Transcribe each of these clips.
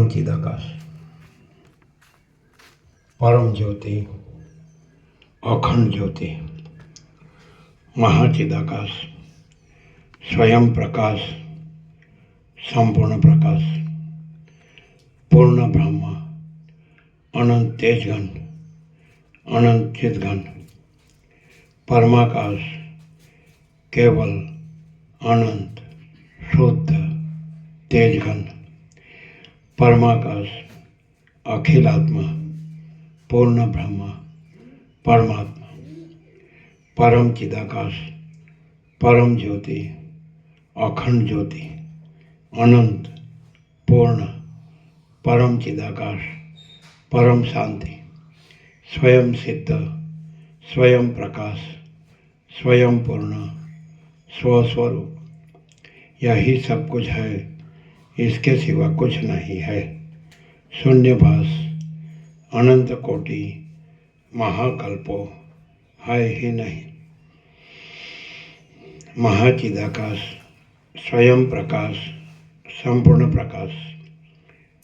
चिदाकाश, परम ज्योति, अखंड ज्योति, महाचिदाकाश, स्वयं प्रकाश, संपूर्ण प्रकाश, पूर्ण ब्रह्म, अनंत तेजघन, अनंत चिदघन, परमाकाश, केवल अनंत शुद्ध तेजघन, परमाकाश, अखिलात्मा, पूर्ण ब्रह्म, परमात्मा, परम चिदाकाश, परम ज्योति, अखंड ज्योति, अनंत पूर्ण, परम चिदाकाश, परम शांति, स्वयं सिद्ध, स्वयं प्रकाश, स्वयं पूर्ण, स्वस्वरूप, यही सब कुछ है, इसके सिवा कुछ नहीं है। शून्यभास, अनंत कोटि, महाकल्पो है ही नहीं। महाचिदाकाश, स्वयं प्रकाश, संपूर्ण प्रकाश,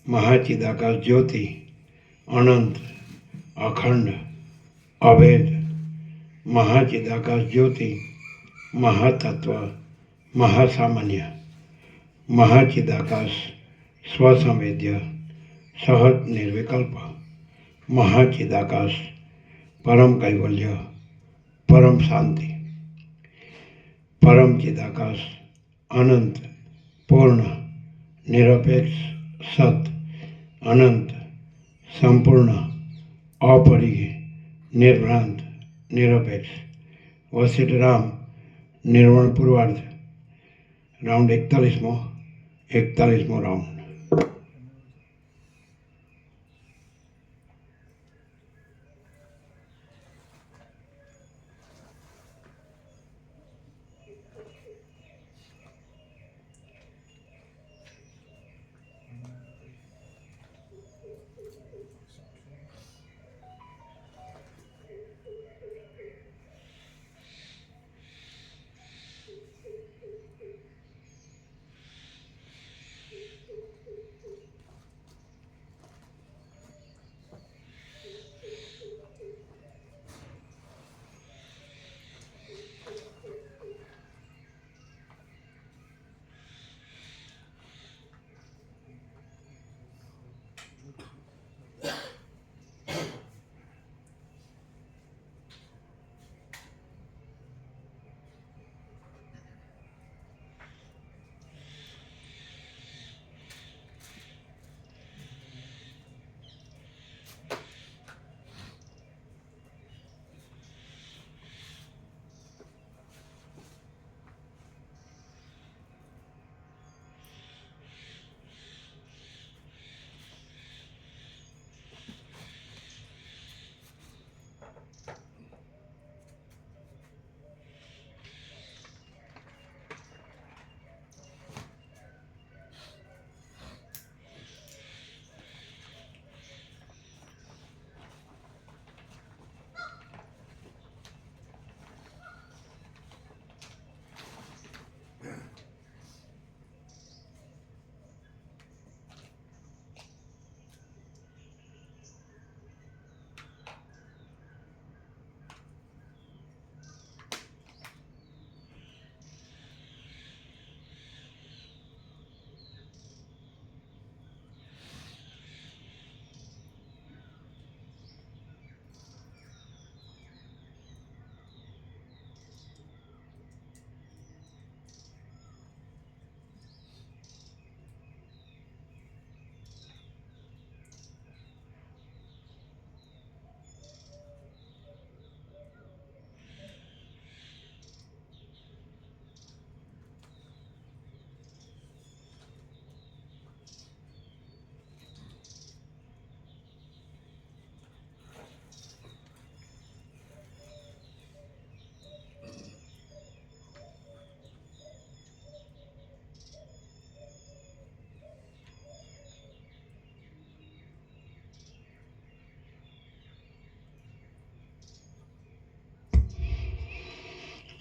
महाचिदाकाश ज्योति, अनंत, अखंड, अभेद, महाचिदाकाश ज्योति, महातत्व, महासामान्य, महाचिदाकाश स्वसंवेद्य, सहज निर्विकल्प, महाचिदाकाश परम कैवल्य, परम शांति, परम चिदाकाश अनंत पूर्ण निरपेक्ष सत, अनंत संपूर्ण अपरिग्रह निर्भ्रांत निरपेक्ष, वशिष्ठ राम निर्वाण पूर्वार्ध राउंड 41मो राउंड।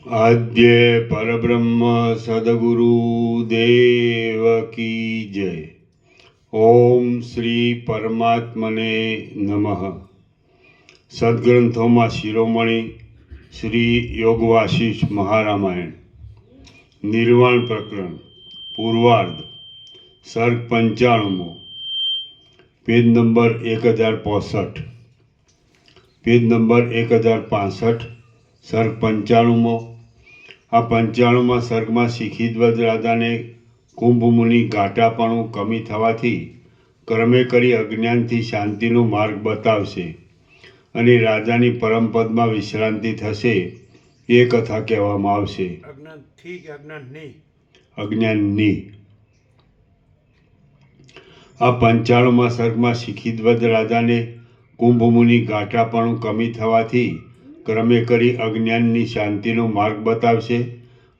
आद्य परब्रह्म सदगुरु देव की जय। ઓમ શ્રી પરમાત્મને નમઃ. સદગ્રંથોમાં શિરોમણી શ્રી યોગવાસિષ્ઠ મહારામાયણ, નિર્વાણ પ્રકરણ, પૂર્વાર્ધ, સર્ગ 95, પેજ નંબર 1065, પેજ નંબર 1065, સર્ગ 95. આ 95માં સર્ગમાં શિખીધ્વજ રાજાને કુંભમુનિ ઘાટાપણું કમી થવાથી ક્રમે કરી અજ્ઞાનથી શાંતિનો માર્ગ બતાવશે અને રાજાની પરમપદમાં વિશ્રાંતિ થશે એ કથા કહેવામાં આવશે. અજ્ઞાનની આ 95માં સર્ગમાં શિખીધ્વજ રાજાને કુંભમુનિ ઘાટાપણું કમી થવાથી ક્રમે કરી અજ્ઞાનની શાંતિનો માર્ગ બતાવશે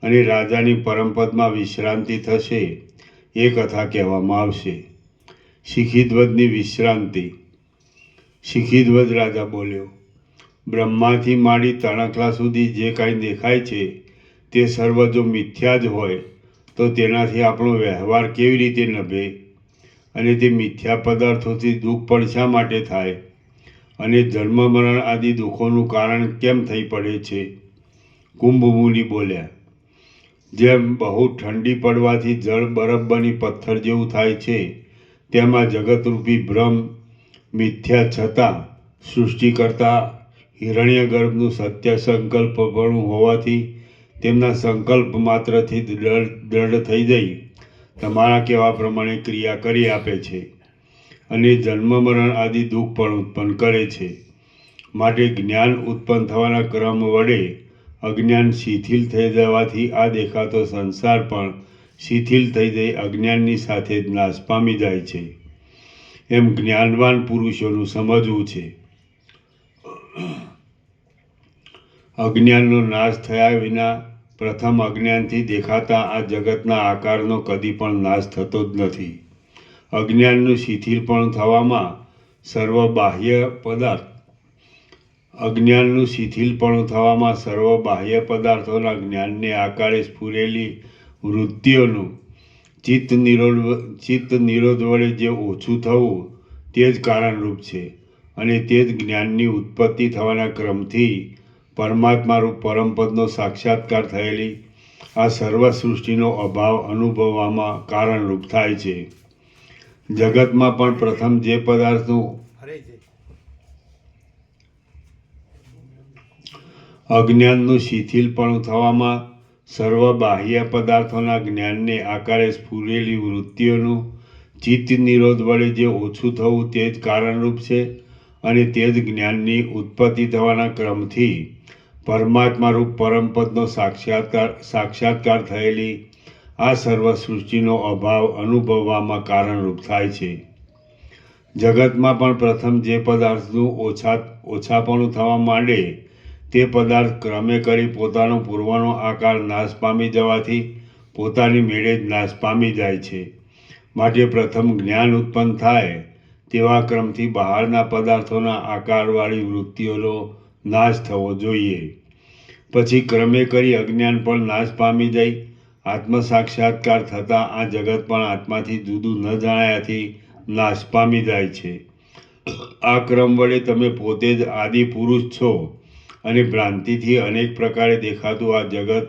અને રાજાની પરમપદમાં વિશ્રાંતિ થશે એ કથા કહેવામાં આવશે. શિખીધ્વજની વિશ્રાંતિ. શિખીધ્વજ રાજા બોલ્યો, બ્રહ્માથી માંડી તણખલા સુધી જે કાંઈ દેખાય છે તે સર્વ જો મિથ્યા જ હોય તો તેનાથી આપણો વ્યવહાર કેવી રીતે નભે? અને તે મિથ્યા પદાર્થોથી દુઃખ પણ શા માટે થાય? અને જન્મ મરણ આદિ દુઃખોનું કારણ કેમ થઈ પડે છે? કુંભમુનિ બોલ્યા, જેમ બહુ ઠંડી પડવાથી જળ બરફ બની પથ્થર જેવું થાય છે, તેમાં જગતરૂપી ભ્રમ મિથ્યા છતાં સૃષ્ટિકર્તા હિરણ્યગર્ભનું સત્ય સંકલ્પપણું હોવાથી તેમના સંકલ્પ માત્રથી દ્રઢ થઈ જઈ તમારા કહેવા પ્રમાણે ક્રિયા કરી આપે છે અને જન્મ મરણ આદિ દુઃખ પણ ઉત્પન્ન કરે છે. માટે જ્ઞાન ઉત્પન્ન થવાના ક્રમ વડે અજ્ઞાન શિથિલ થઈ જવાથી આ દેખાતો સંસાર પણ શિથિલ થઈ જઈ અજ્ઞાનની સાથે જ નાશ પામી જાય છે, એમ જ્ઞાનવાન પુરુષોનું સમજવું છે. અજ્ઞાનનો નાશ થયા વિના પ્રથમ અજ્ઞાનથી દેખાતા આ જગતના આકારનો કદી પણ નાશ થતો જ નથી. અજ્ઞાનનું શિથિલપણું થવામાં સર્વ બાહ્ય પદાર્થોના જ્ઞાનને આકારે સ્ફુરેલી વૃત્તિઓનું ચિત્ત નિરોધ વડે જે ઓછું થવું તે જ કારણરૂપ છે અને તે જ જ્ઞાનની ઉત્પત્તિ થવાના ક્રમથી પરમાત્મારૂપ પરમપદનો સાક્ષાત્કાર થયેલી આ સર્વ સૃષ્ટિનો અભાવ અનુભવવામાં કારણરૂપ થાય છે. જગતમાં પણ પ્રથમ જે પદાર્થનું અજ્ઞાનનું શિથિલપણું થવામાં સર્વ બાહ્ય પદાર્થોના જ્ઞાનને આકારે સ્ફુરેલી વૃત્તિઓનું ચિત્ત નિરોધ વડે જે ઓછું થવું તે જ કારણરૂપ છે અને તે જ જ્ઞાનની ઉત્પત્તિ થવાના ક્રમથી પરમાત્મારૂપ પરમપદનો સાક્ષાત્કાર થયેલી આ સર્વ સૃષ્ટિનો અભાવ અનુભવવામાં કારણરૂપ થાય છે. જગતમાં પણ પ્રથમ જે પદાર્થનું ઓછાપણું થવા માંડે તે પદાર્થ ક્રમે કરી પોતાનો પૂર્વનો આકાર નાશ પામી જવાથી પોતાની મેળે જ નાશ પામી જાય છે. માટે પ્રથમ જ્ઞાન ઉત્પન્ન થાય તેવા ક્રમથી બહારના પદાર્થોના આકારવાળી વૃત્તિઓનો નાશ થવો જોઈએ. પછી ક્રમે કરી અજ્ઞાન પણ નાશ પામી જઈ આત્મ સાક્ષાત્કાર થતાં આ જગત પણ આત્માથી જુદું ન જણાયાથી નાશ પામી જાય છે. આ ક્રમ વડે તમે પોતે જ આદિ પુરુષ છો અને ભ્રાંતિથી અનેક પ્રકારે દેખાતું આ જગત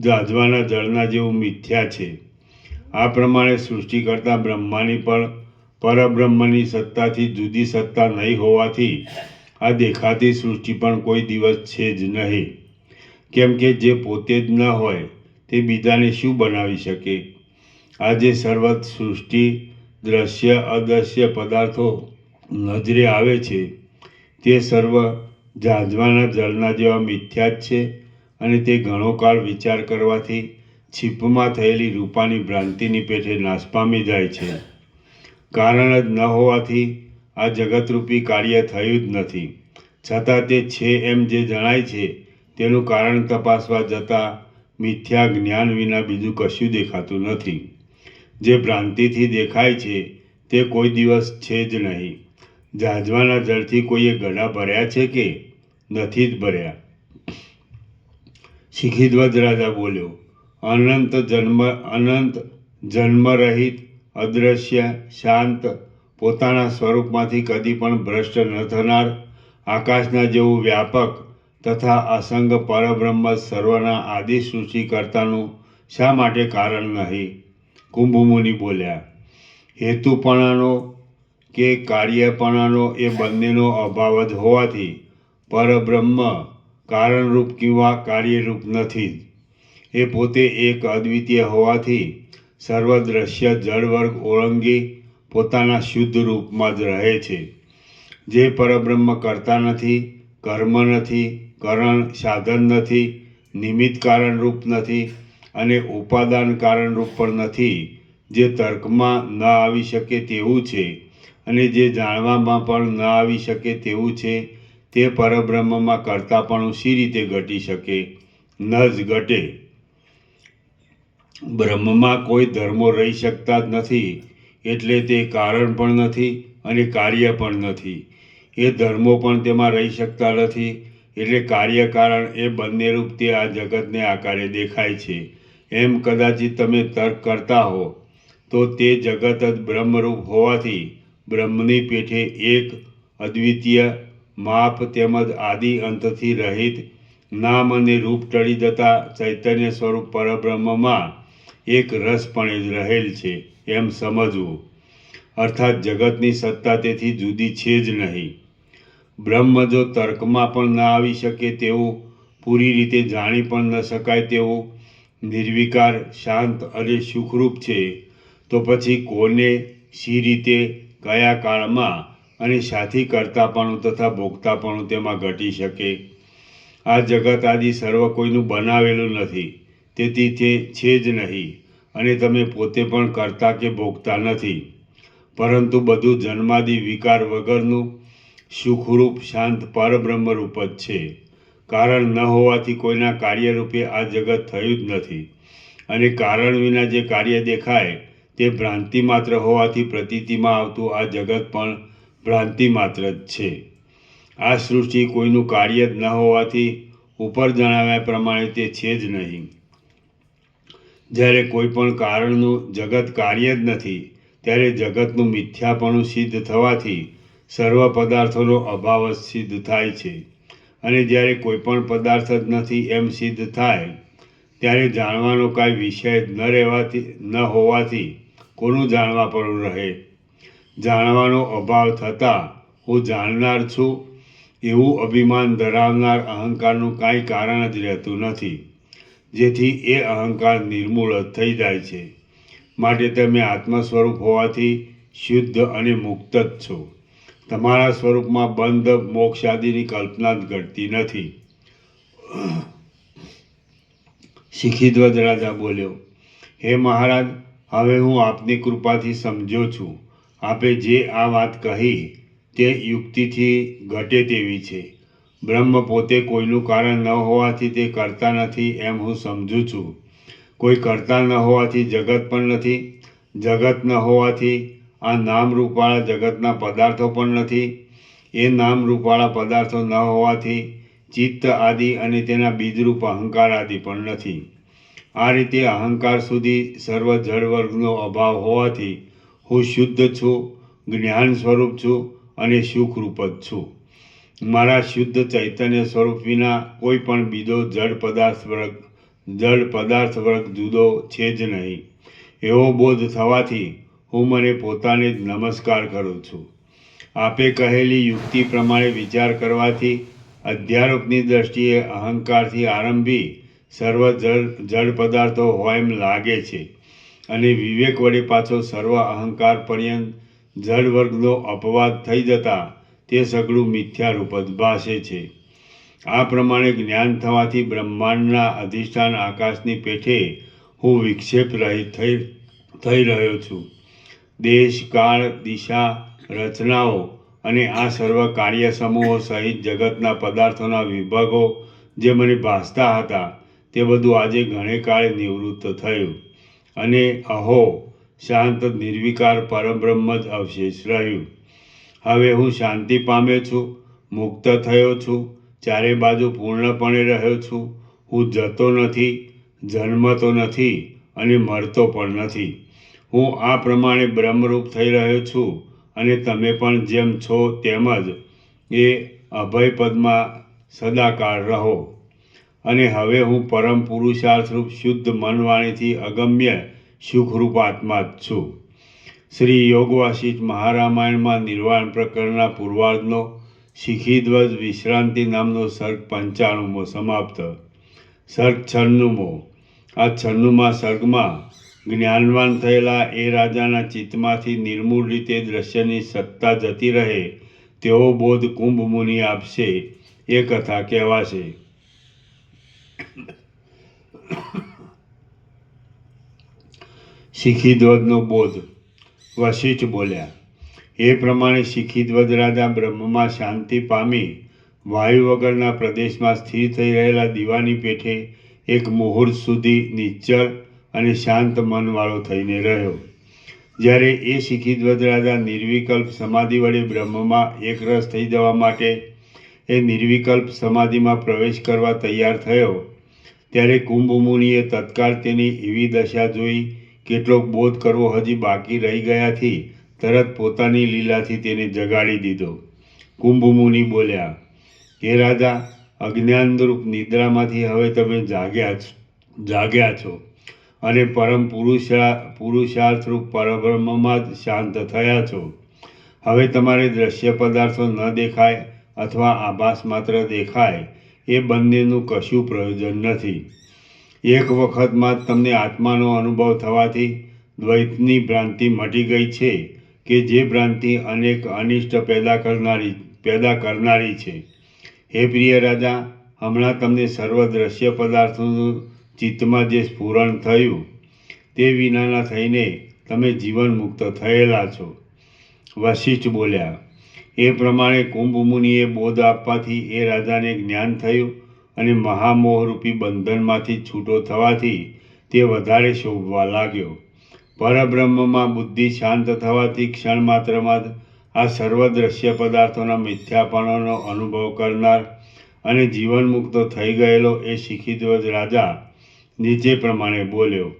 જાજવાના જળના જેવું મિથ્યા છે. આ પ્રમાણે સૃષ્ટિકર્તા બ્રહ્માની પણ પરબ્રહ્મની સત્તાથી જુદી સત્તા નહીં હોવાથી આ દેખાતી સૃષ્ટિ પણ કોઈ દિવસ છે જ નહીં. કેમ કે જે પોતે જ ન હોય તે બીજાને શું બનાવી શકે? આજે સર્વ સૃષ્ટિ દ્રશ્ય અદ્રશ્ય પદાર્થો નજરે આવે છે તે સર્વ જાજવાના જળના જેવા મિથ્યા જ છે અને તે ઘણો કાળ વિચાર કરવાથી છીપમાં થયેલી રૂપાની ભ્રાંતિની પેઠે નાશ પામી જાય છે. કારણ જ ન હોવાથી આ જગતરૂપી કાર્ય થયું જ નથી, છતાં તે છે એમ જે જણાય છે તેનું કારણ તપાસવા જતાં મિથ્યા જ્ઞાન વિના બીજું કશું દેખાતું નથી. જે ભ્રાંતિથી દેખાય છે તે કોઈ દિવસ છે જ નહીં. જાજવાના જળથી કોઈએ ગળા ભર્યા છે કે નથી જ ભર્યા? શિખીધ્વજ રાજા બોલ્યો, અનંત જન્મરહિત અદ્રશ્ય, શાંત, પોતાના સ્વરૂપમાંથી કદી પણ ભ્રષ્ટ ન થનાર, આકાશના જેવું વ્યાપક તથા અસંગ પરબ્રહ્મ સર્વના આદિ સૃષ્ટિકર્તાનું શા માટે કારણ નહીં? કુંભમુનિ બોલ્યા, હેતુપણાનો કે કાર્યપણાનો એ બંનેનો અભાવ જ હોવાથી પરબ્રહ્મ કારણરૂપ કિંવા કાર્યરૂપ નથી. એ પોતે એક અદ્વિતીય હોવાથી સર્વદ્રશ્ય જળવર્ગ ઓળંગી પોતાના શુદ્ધ રૂપમાં જ રહે છે. જે પરબ્રહ્મ કરતા નથી, કર્મ નથી, કરણ સાધન નથી, નિમિત્ત કારણરૂપ નથી અને ઉપાદાન કારણરૂપ પણ નથી, જે તર્કમાં ન આવી શકે તેવું છે અને જે જાણવામાં પણ ન આવી શકે તેવું છે, તે પરબ્રહ્મમાં કર્તાપણું શી રીતે ઘટી શકે? ન જ ઘટે. બ્રહ્મમાં કોઈ ધર્મો રહી શકતા જ નથી, એટલે તે કારણ પણ નથી અને કાર્ય પણ નથી. એ ધર્મો પણ તેમાં રહી શકતા નથી, એટલે કાર્યકારણ એ બંને રૂપ તે આ જગતને આકારે દેખાય છે. એમ કદાચિત તમે તર્ક કરતા હો તો તે જગત જ બ્રહ્મરૂપ હોવાથી બ્રહ્મની પેઠે એક અદ્વિતીય માપ તેમજ આદિ અંતથી રહિત નામ અને રૂપ ટળી જતા ચૈતન્ય સ્વરૂપ પરબ્રહ્મમાં એક રસપણે જ રહેલ છે એમ સમજવું. અર્થાત જગતની સત્તા તેથી જુદી છે જ નહીં. બ્રહ્મ જો તર્કમાં પણ ન આવી શકે તેવું, પૂરી રીતે જાણી પણ ન શકાય તેવું નિર્વિકાર, શાંત અને સુખરૂપ છે, તો પછી કોને, શી રીતે, કયા કાળમાં અને સાથી કર્તાપણું તથા ભોગતાપણું તેમાં ઘટી શકે? આ જગત આદિ સર્વ કોઈનું બનાવેલું નથી, તેથી તે છે જ નહીં અને તમે પોતે પણ કરતા કે ભોગતા નથી, પરંતુ બધું જન્માદિ વિકાર વગરનું સુખરૂપ શાંત પરબ્રહ્મરૂપ જ છે. કારણ ન હોવાથી કોઈના કાર્યરૂપે આ જગત થયું જ નથી અને કારણ વિના જે કાર્ય દેખાય તે ભ્રાંતિ માત્ર હોવાથી પ્રતીતિમાં આવતું આ જગત પણ ભ્રાંતિ માત્ર જ છે. આ સૃષ્ટિ કોઈનું કાર્ય જ ન હોવાથી ઉપર જણાવ્યા પ્રમાણે તે છે જ નહીં. જ્યારે કોઈ પણ કારણનું જગત કાર્ય જ નથી, ત્યારે જગતનું મિથ્યાપણું સિદ્ધ થવાથી સર્વ પદાર્થોનો અભાવ જ સિદ્ધ થાય છે. અને જ્યારે કોઈ પણ પદાર્થ જ નથી એમ સિદ્ધ થાય, ત્યારે જાણવાનો કાંઈ વિષય જ ન હોવાથી કોનું જાણવાપણું રહે? જાણવાનો અભાવ થતાં હું જાણનાર છું એવું અભિમાન ધરાવનાર અહંકારનું કાંઈ કારણ જ રહેતું નથી, જેથી એ અહંકાર નિર્મૂળ જ થઈ જાય છે. માટે તમે આત્મ સ્વરૂપ હોવાથી શુદ્ધ અને મુક્ત જ છો. તમારા સ્વરૂપમાં બંધ, મોક્ષ આદિની કલ્પના જ ઘટતી નથી. શિખીધ્વજ રાજા બોલ્યો, હે મહારાજ, હવે હું આપની કૃપાથી સમજ્યો છું. આપે જે આ વાત કહી તે યુક્તિથી ઘટે તેવી છે. બ્રહ્મ પોતે કોઈનું કારણ ન હોવાથી તે કરતા નથી એમ હું સમજું છું. કોઈ કરતા ન હોવાથી જગત પણ નથી. જગત ન હોવાથી આ નામરૂપવાળા જગતના પદાર્થો પણ નથી. એ નામરૂપવાળા પદાર્થો ન હોવાથી ચિત્ત આદિ અને તેના બીજરૂપ અહંકાર આદિ પણ નથી. આ રીતે અહંકાર સુધી સર્વ જળવર્ગનો અભાવ હોવાથી હું શુદ્ધ છું, જ્ઞાન સ્વરૂપ છું અને સુખરૂપ જ છું. મારા શુદ્ધ ચૈતન્ય સ્વરૂપ વિના કોઈ પણ બીજો જળ પદાર્થ વર્ગ જુદો છે જ નહીં. એવો બોધ થવાથી હું મને પોતાને જ નમસ્કાર કરું છું. આપે કહેલી યુક્તિ પ્રમાણે વિચાર કરવાથી અધ્યારોપની દ્રષ્ટિએ અહંકારથી આરંભી સર્વ જળ પદાર્થો હોય એમ લાગે છે અને વિવેક વડે પાછો સર્વ અહંકાર પર્યંત જળ વર્ગનો અપવાદ થઈ જતા તે સગળું મિથ્યારૂપ જ ભાસે છે. આ પ્રમાણે જ્ઞાન થવાથી બ્રહ્માંડના અધિષ્ઠાન આકાશની પેઠે હું વિક્ષેપ રહિત થઈ રહ્યો છું. દેશ, કાળ, દિશા, રચનાઓ અને આ સર્વ કાર્ય સમૂહો સહિત જગતના પદાર્થોના વિભાગો જે મને ભાસતા હતા તે બધું આજે ઘણે કાળે નિવૃત્ત થયું અને અહો, શાંત નિર્વિકાર પરબ્રહ્મ જ અવશેષ રહ્યું. હવે હું શાંતિ પામ્યો છું, મુક્ત થયો છું, ચારે બાજુ પૂર્ણપણે રહ્યો છું. હું જતો નથી, જન્મતો નથી અને મરતો પણ નથી. હું આ પ્રમાણે બ્રહ્મરૂપ થઈ રહ્યો છું અને તમે પણ જેમ છો તેમ જ એ અભયપદમાં સદાકાળ રહો. અને હવે હું પરમ પુરુષાર્થરૂપ શુદ્ધ મનવાણીથી અગમ્ય સુખરૂપ આત્મા જ છું. શ્રી યોગવાસિષ્ઠ મહારામાયણમાં નિર્વાણ પ્રકરણના પૂર્વાર્ધનો શિખીધ્વજ વિશ્રાંતિ નામનો સર્ગ 95મો સમાપ્ત. સર્ગ 96મો. આ 96મા સર્ગમાં જ્ઞાનવાન થયેલા એ રાજાના ચિત્તમાંથી નિર્મૂળ રીતે દ્રશ્યની સત્તા જતી રહે તેવો બોધ કુંભ મુનિ આપશે એ કથા કહેવાશે. શિખીધ્વજનો બોધ. વશિષ્ઠ બોલ્યા, એ પ્રમાણે શિખીધ્વજ રાજા બ્રહ્મમાં શાંતિ પામી વાયુ વગરના પ્રદેશમાં સ્થિર થઈ રહેલા દીવાની પેઠે એક મુહૂર્ત સુધી નિશ્ચળ અને શાંત મનવાળો થઈને રહ્યો. જ્યારે એ શિખીધ્વજ રાજા નિર્વિકલ્પ સમાધિ વડે બ્રહ્મમાં એકરસ થઈ જવા માટે એ નિર્વિકલ્પ સમાધિમાં પ્રવેશ કરવા તૈયાર થયો ત્યારે કુંભ મુનિએ તત્કાળ તેની એવી દશા જોઈ કેટલોક બોધ કરવો હજી બાકી રહી ગયાથી તરત પોતાની લીલાથી તેને જગાડી દીધો. કુંભ મુનિ બોલ્યા, હે રાજા, અજ્ઞાનરૂપ નિદ્રામાંથી હવે તમે જાગ્યા છો અને પરમ પુરુષાર્થરૂપ પરબ્રહ્મમાં જ શાંત થયા છો. હવે તમારે દ્રશ્ય પદાર્થો ન દેખાય અથવા આભાસ માત્ર દેખાય એ બંનેનું કશું પ્રયોજન નથી. એક વખતમાં જ તમને આત્માનો અનુભવ થવાથી દ્વૈતની ભ્રાંતિ મટી ગઈ છે કે જે ભ્રાંતિ અનેક અનિષ્ટ પેદા કરનારી છે. હે પ્રિય રાજા, હમણાં તમને સર્વ દ્રશ્ય પદાર્થોનું ચિત્તમાં જે સ્ફુરણ થયું તે વિનાના થઈને તમે જીવન મુક્ત થયેલા છો. વશિષ્ઠ બોલ્યા, એ પ્રમાણે કુંભ મુનિએ બોધ આપવાથી એ રાજાને જ્ઞાન થયું અને મહામોહરૂપી બંધનમાંથી છૂટો થવાથી તે વધારે શોભવા લાગ્યો. પરબ્રહ્મમાં બુદ્ધિ શાંત થવાથી ક્ષણ માત્રમાં જ આ સર્વ દ્રશ્ય પદાર્થોના મિથ્યાપણાનો અનુભવ કરનાર અને જીવન મુક્ત થઈ ગયેલો એ શિખીધ્વજ રાજા નીચે પ્રમાણે બોલ્યો.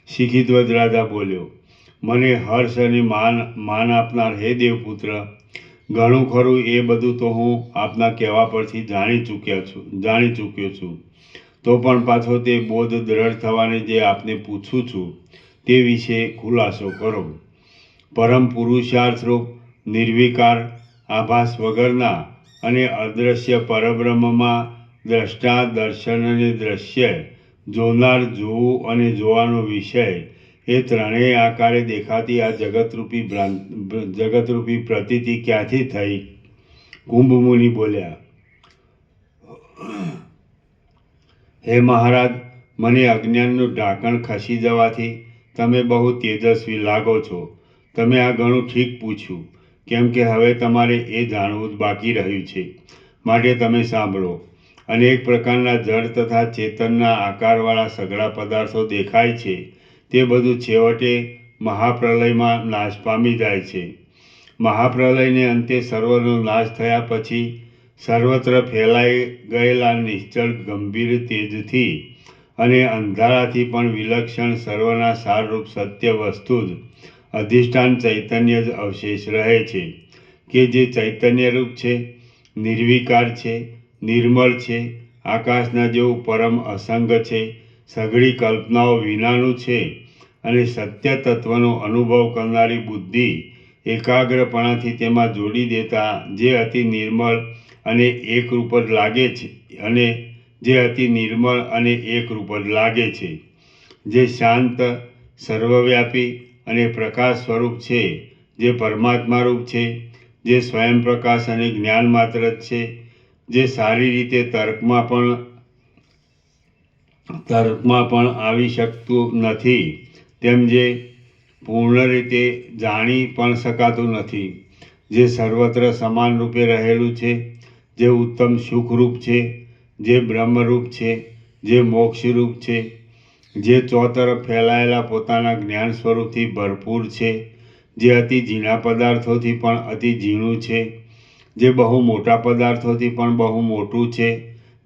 શિખીધ્વજ રાજા બોલ્યો, મને હર્ષ અને માન આપનાર હે દેવપુત્ર, ઘણું ખરું એ બધું તો હું આપના કહેવા પરથી જાણી ચૂક્યો છું. તો પણ પાછો તે બોધ દ્રઢ થવાને જે આપને પૂછું છું તે વિશે ખુલાસો કરો. પરમ પુરુષાર્થરૂપ નિર્વિકાર આભાસ વગરના અને અદ્રશ્ય પરબ્રહ્મમાં દ્રષ્ટા, દર્શન અને દ્રશ્ય, જોનાર, જોવું અને જોવાનો વિષય એ ત્રણેય આકારે દેખાતી આ જગતરૂપી પ્રતીતિ ક્યાંથી થઈ? કુંભ મુનિ બોલ્યા, હે મહારાજ, મને અજ્ઞાનનું ઢાંકણ ખસી જવાથી તમે બહુ તેજસ્વી લાગો છો. તમે આ ઘણું ઠીક પૂછ્યું, કેમ કે હવે તમારે એ જાણવું જ બાકી રહ્યું છે. માટે તમે સાંભળો. અનેક પ્રકારના જળ તથા ચેતનના આકારવાળા સઘળા પદાર્થો દેખાય છે તે બધું છેવટે મહાપ્રલયમાં નાશ પામી જાય છે. મહાપ્રલયને અંતે સર્વનો નાશ થયા પછી સર્વત્ર ફેલાઈ ગયેલા નિશ્ચળ ગંભીર તેજથી અને અંધારાથી પણ વિલક્ષણ સર્વના સારરૂપ સત્ય વસ્તુ જ અધિષ્ઠાન ચૈતન્ય જ અવશેષ રહે છે કે જે ચૈતન્યરૂપ છે, નિર્વિકાર છે, નિર્મળ છે, આકાશના જેવું પરમ અસંગ છે, સઘળી કલ્પનાઓ વિનાનું છે અને સત્ય તત્વનો અનુભવ કરનારી બુદ્ધિ એકાગ્રપણાથી તેમાં જોડી દેતા જે અતિ નિર્મળ અને એકરૂપ જ લાગે છે, જે શાંત, સર્વવ્યાપી અને પ્રકાશ સ્વરૂપ છે, જે પરમાત્મારૂપ છે, જે સ્વયં પ્રકાશ અને જ્ઞાન માત્ર જ છે, જે સારી રીતે તર્કમાં પણ આવી શકતું નથી, તેમ જે પૂર્ણ રીતે જાણી પણ શકાતું નથી, જે સર્વત્ર સમાન રૂપે રહેલું છે, જે ઉત્તમ સુખરૂપ છે, જે બ્રહ્મરૂપ છે, જે મોક્ષરૂપ છે, જે ચોતરફ ફેલાયેલા પોતાના જ્ઞાન સ્વરૂપથી ભરપૂર છે, જે અતિ ઝીણા પદાર્થોથી પણ અતિ ઝીણું છે, જે બહુ મોટા પદાર્થોથી પણ બહુ મોટું છે,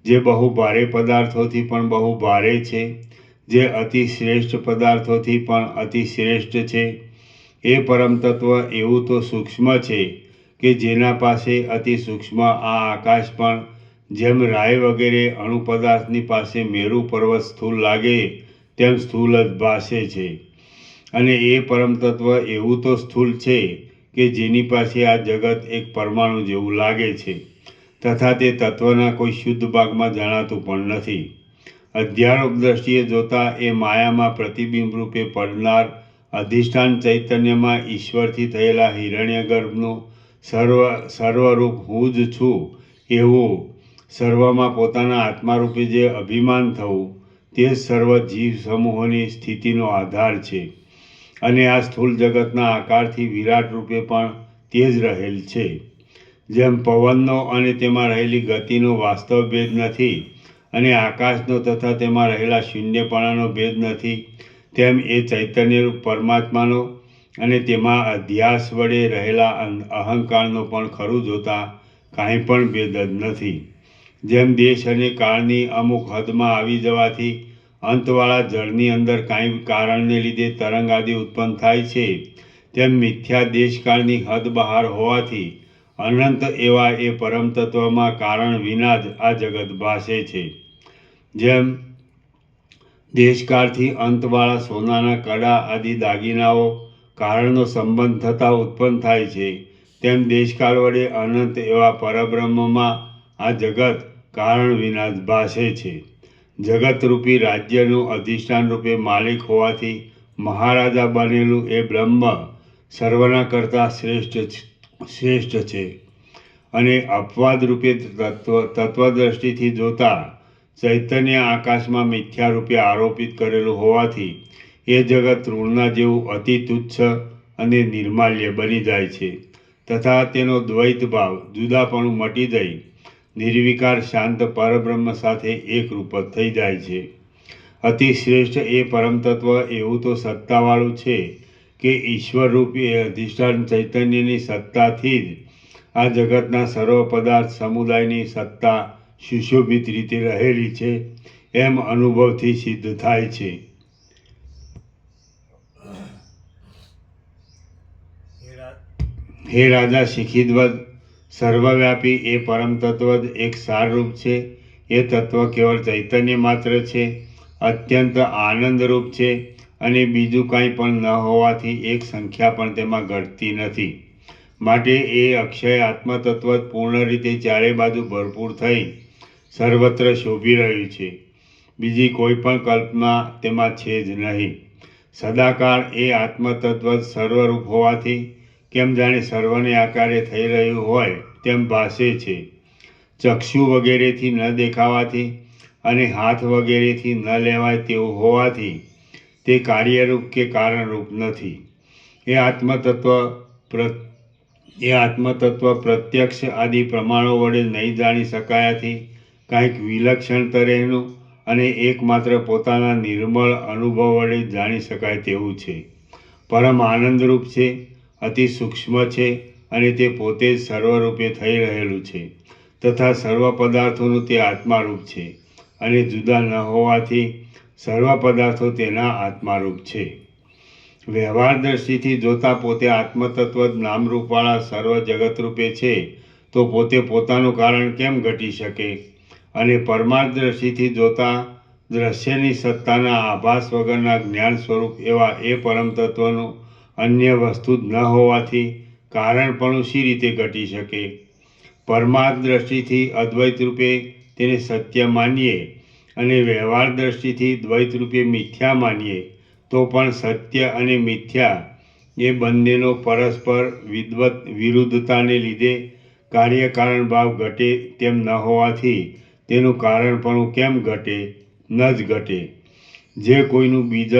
જે બહુ ભારે પદાર્થોથી પણ બહુ ભારે છે, જે અતિ શ્રેષ્ઠ પદાર્થોથી પણ અતિ શ્રેષ્ઠ છે. એ પરમ તત્વ એવું તો સૂક્ષ્મ છે કે જેના પાસે અતિ સૂક્ષ્મ આ આકાશ પણ જેમ રાય વગેરે અણુ પદાર્થની પાસે મેરુ પર્વત સ્થૂળ લાગે તેમ સ્થૂળ જ ભાસે છે. અને એ પરમ તત્વ એવું તો સ્થૂળ છે કે જેની પાસે આ જગત એક પરમાણુ જેવું લાગે છે, તથા તે તત્વના કોઈ શુદ્ધ ભાગમાં જણાતું પણ નથી. અધ્યારોપ દ્રષ્ટિએ જોતા એ માયામાં પ્રતિબિંબ રૂપે પડનાર અધિષ્ઠાન ચૈતન્યમાં ઈશ્વરથી થયેલા હિરણ્યગર્ભનું સર્વરૂપ હું જ છું એવું સર્વમાં પોતાના આત્મારૂપે જે અભિમાન થવું તે જ સર્વ જીવ સમૂહોની સ્થિતિનો આધાર છે. અને આ સ્થૂળ જગતના આકારથી વિરાટ રૂપે પણ તે જ રહેલ છે. જેમ પવનનો અને તેમાં રહેલી ગતિનો વાસ્તવ ભેદ નથી અને આકાશનો તથા તેમાં રહેલા શૂન્યપણાનો ભેદ નથી, તેમ એ ચૈતન્યરૂપ પરમાત્માનો અને તેમાં અધ્યાસ વડે રહેલા અહંકારનો પણ ખરું જોતા કાંઈ પણ ભેદ જ નથી. જેમ દેશ અને કાળની અમુક હદમાં આવી જવાથી અંતવાળા જળની અંદર કાંઈ કારણને લીધે તરંગ આદિ ઉત્પન્ન થાય છે, તેમ મિથ્યા દેશકાળની હદ બહાર હોવાથી અનંત એવા એ પરમ તત્વમાં કારણ વિના જ આ જગત ભાસે છે. જેમ દેશકાળથી અંતવાળા સોનાના કડા આદિ દાગીનાઓ કારણનો સંબંધ થતાં ઉત્પન્ન થાય છે, તેમ દેશકાળ વડે અનંત એવા પરબ્રહ્મમાં આ જગત કારણ વિના જ ભાસે છે. જગતરૂપી રાજ્યનું અધિષ્ઠાન રૂપે માલિક હોવાથી મહારાજા બનેલું એ બ્રહ્મ સર્વના કરતાં શ્રેષ્ઠ છે. અને અપવાદ રૂપે તત્વદ્રષ્ટિથી જોતા ચૈતન્ય આકાશમાં મિથ્યા રૂપે આરોપિત કરેલું હોવાથી એ જગત તૃણના જેવું અતિ તુચ્છ અને નિર્માલ્ય બની જાય છે, તથા તેનો દ્વૈત ભાવ જુદાપણું મટી જઈ નિર્વિકાર શાંત પરબ્રહ્મ સાથે એકરૂપ થઈ જાય છે. અતિ શ્રેષ્ઠ એ પરમતત્વ એવું તો સત્તાવાળું છે કે ઈશ્વરરૂપી એ અધિષ્ઠાન ચૈતન્યની સત્તાથી જ આ જગતના સર્વ પદાર્થ સમુદાયની સત્તા સુશોભિત રીતે રહેલી છે એમ અનુભવથી સિદ્ધ થાય છે. હે રાજા શિખિધ્વજ, સર્વવ્યાપી એ પરમ તત્વ જ એક સારરૂપ છે. એ તત્વ કેવળ ચૈતન્ય માત્ર છે, અત્યંત આનંદરૂપ છે અને બીજું કાંઈ પણ ન હોવાથી એક સંખ્યા પણ તેમાં ઘટતી નથી. માટે એ અક્ષય આત્મતત્વ જ પૂર્ણ રીતે ચારે બાજુ ભરપૂર થઈ સર્વત્ર શોભી રહ્યું છે. બીજી કોઈ પણ કલ્પના તેમાં છે જ નહીં. સદાકાળ એ આત્મતત્વ જ સર્વરૂપ હોવાથી કેમ જાણે સર્વને આકારે થઈ રહ્યું હોય તેમ ભાસે છે. ચક્ષુ વગેરેથી ન દેખાવાથી અને હાથ વગેરેથી ન લેવાય તેવું હોવાથી તે કાર્યરૂપ કે કારણરૂપ નથી. એ આત્મતત્વ પ્રત્યક્ષ આદિ પ્રમાણો વડે નહીં જાણી શકાયાથી કાંઈક વિલક્ષણ તરહનું અને એકમાત્ર પોતાના નિર્મળ અનુભવ વડે જાણી શકાય તેવું છે. પરમ આનંદરૂપ છે, અતિ સૂક્ષ્મ છે અને તે પોતે જ સર્વરૂપે થઈ રહેલું છે, તથા સર્વ પદાર્થોનું તે આત્મારૂપ છે અને જુદા ન હોવાથી સર્વ પદાર્થો તેના આત્મારૂપ છે. વ્યવહાર દ્રષ્ટિથી જોતા પોતે આત્મતત્વ જ નામરૂપવાળા સર્વ જગતરૂપે છે, તો પોતે પોતાનું કારણ કેમ ઘટી શકે? અને પરમાર્થ દ્રષ્ટિથી જોતા દ્રશ્યની સત્તાના આભાસ વગરના જ્ઞાન સ્વરૂપ એવા એ પરમ તત્વનું અન્ય વસ્તુ જ ન હોવાથી કારણપણું શી રીતે ઘટી શકે? પરમાર્થ દ્રષ્ટિથી અદ્વૈત રૂપે તેને સત્ય માનીએ અને વ્યવહાર દ્રષ્ટિથી દ્વૈત રૂપે મિથ્યા માનીએ તો પણ સત્ય અને મિથ્યા એ બંનેનો પરસ્પર વિરુદ્ધતાને લીધે કાર્યકારણ ભાવ ઘટે તેમ ન હોવાથી તેનું કારણપણું કેમ ઘટે? ન જ ઘટે. જે કોઈનું બીજ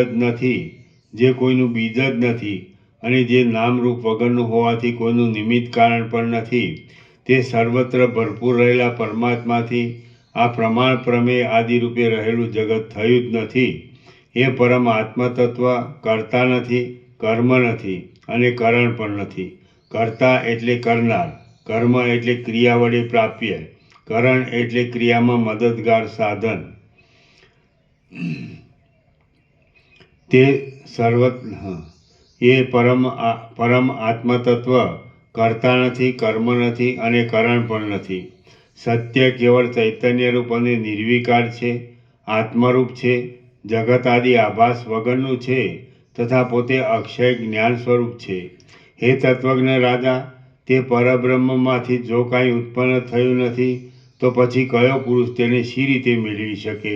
જ નથી અને જે નામરૂપ વગરનું હોવાથી કોઈનું નિમિત્ત કારણ પણ નથી, તે સર્વત્ર ભરપૂર રહેલા પરમાત્માથી આ પ્રમાણ પ્રમેય આદિરૂપે રહેલું જગત થયું જ નથી. એ પરમ આત્મતત્વ કર્તા નથી, કર્મ નથી અને કરણ પણ નથી. કર્તા એટલે કરનાર, કર્મ એટલે ક્રિયા વડે પ્રાપ્ય, કરણ એટલે ક્રિયામાં મદદગાર સાધન. તે એ પરમ આત્મતત્વ કરતા નથી, કર્મ નથી અને કરણ પણ નથી. સત્ય કેવળ ચૈતન્યરૂપ અને નિર્વિકાર છે, આત્મરૂપ છે, જગત આદિ આભાસ વગરનું છે તથા પોતે અક્ષય જ્ઞાન સ્વરૂપ છે. હે તત્વજ્ઞ રાજા, તે પરબ્રહ્મમાંથી જો કાંઈ ઉત્પન્ન થયું નથી તો પછી કયો પુરુષ તેને શી રીતે મેળવી શકે?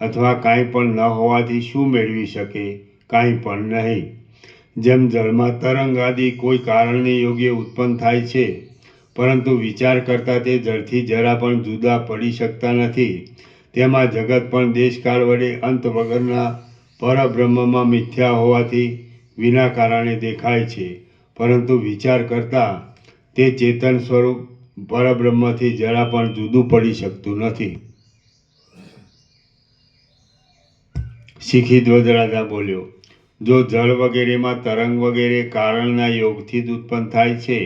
અથવા કાંઈ પણ ન હોવાથી શું મેળવી શકે? કાંઈ પણ નહીં. જેમ જળમાં તરંગ આદિ કોઈ કારણને યોગ્ય ઉત્પન્ન થાય છે, પરંતુ વિચાર કરતાં તે જળથી જરા પણ જુદા પડી શકતા નથી, તેમાં જગત પણ દેશકાળ વડે અંત વગરના પરબ્રહ્મમાં મિથ્યા હોવાથી વિના કારણે દેખાય છે, પરંતુ વિચાર કરતાં તે ચેતન સ્વરૂપ પરબ્રહ્મથી જરા પણ જુદું પડી શકતું નથી. શિખીધ્વજ રાજા બોલ્યો, જો જળ વગેરેમાં તરંગ વગેરે કારણના યોગથી જ ઉત્પન્ન થાય છે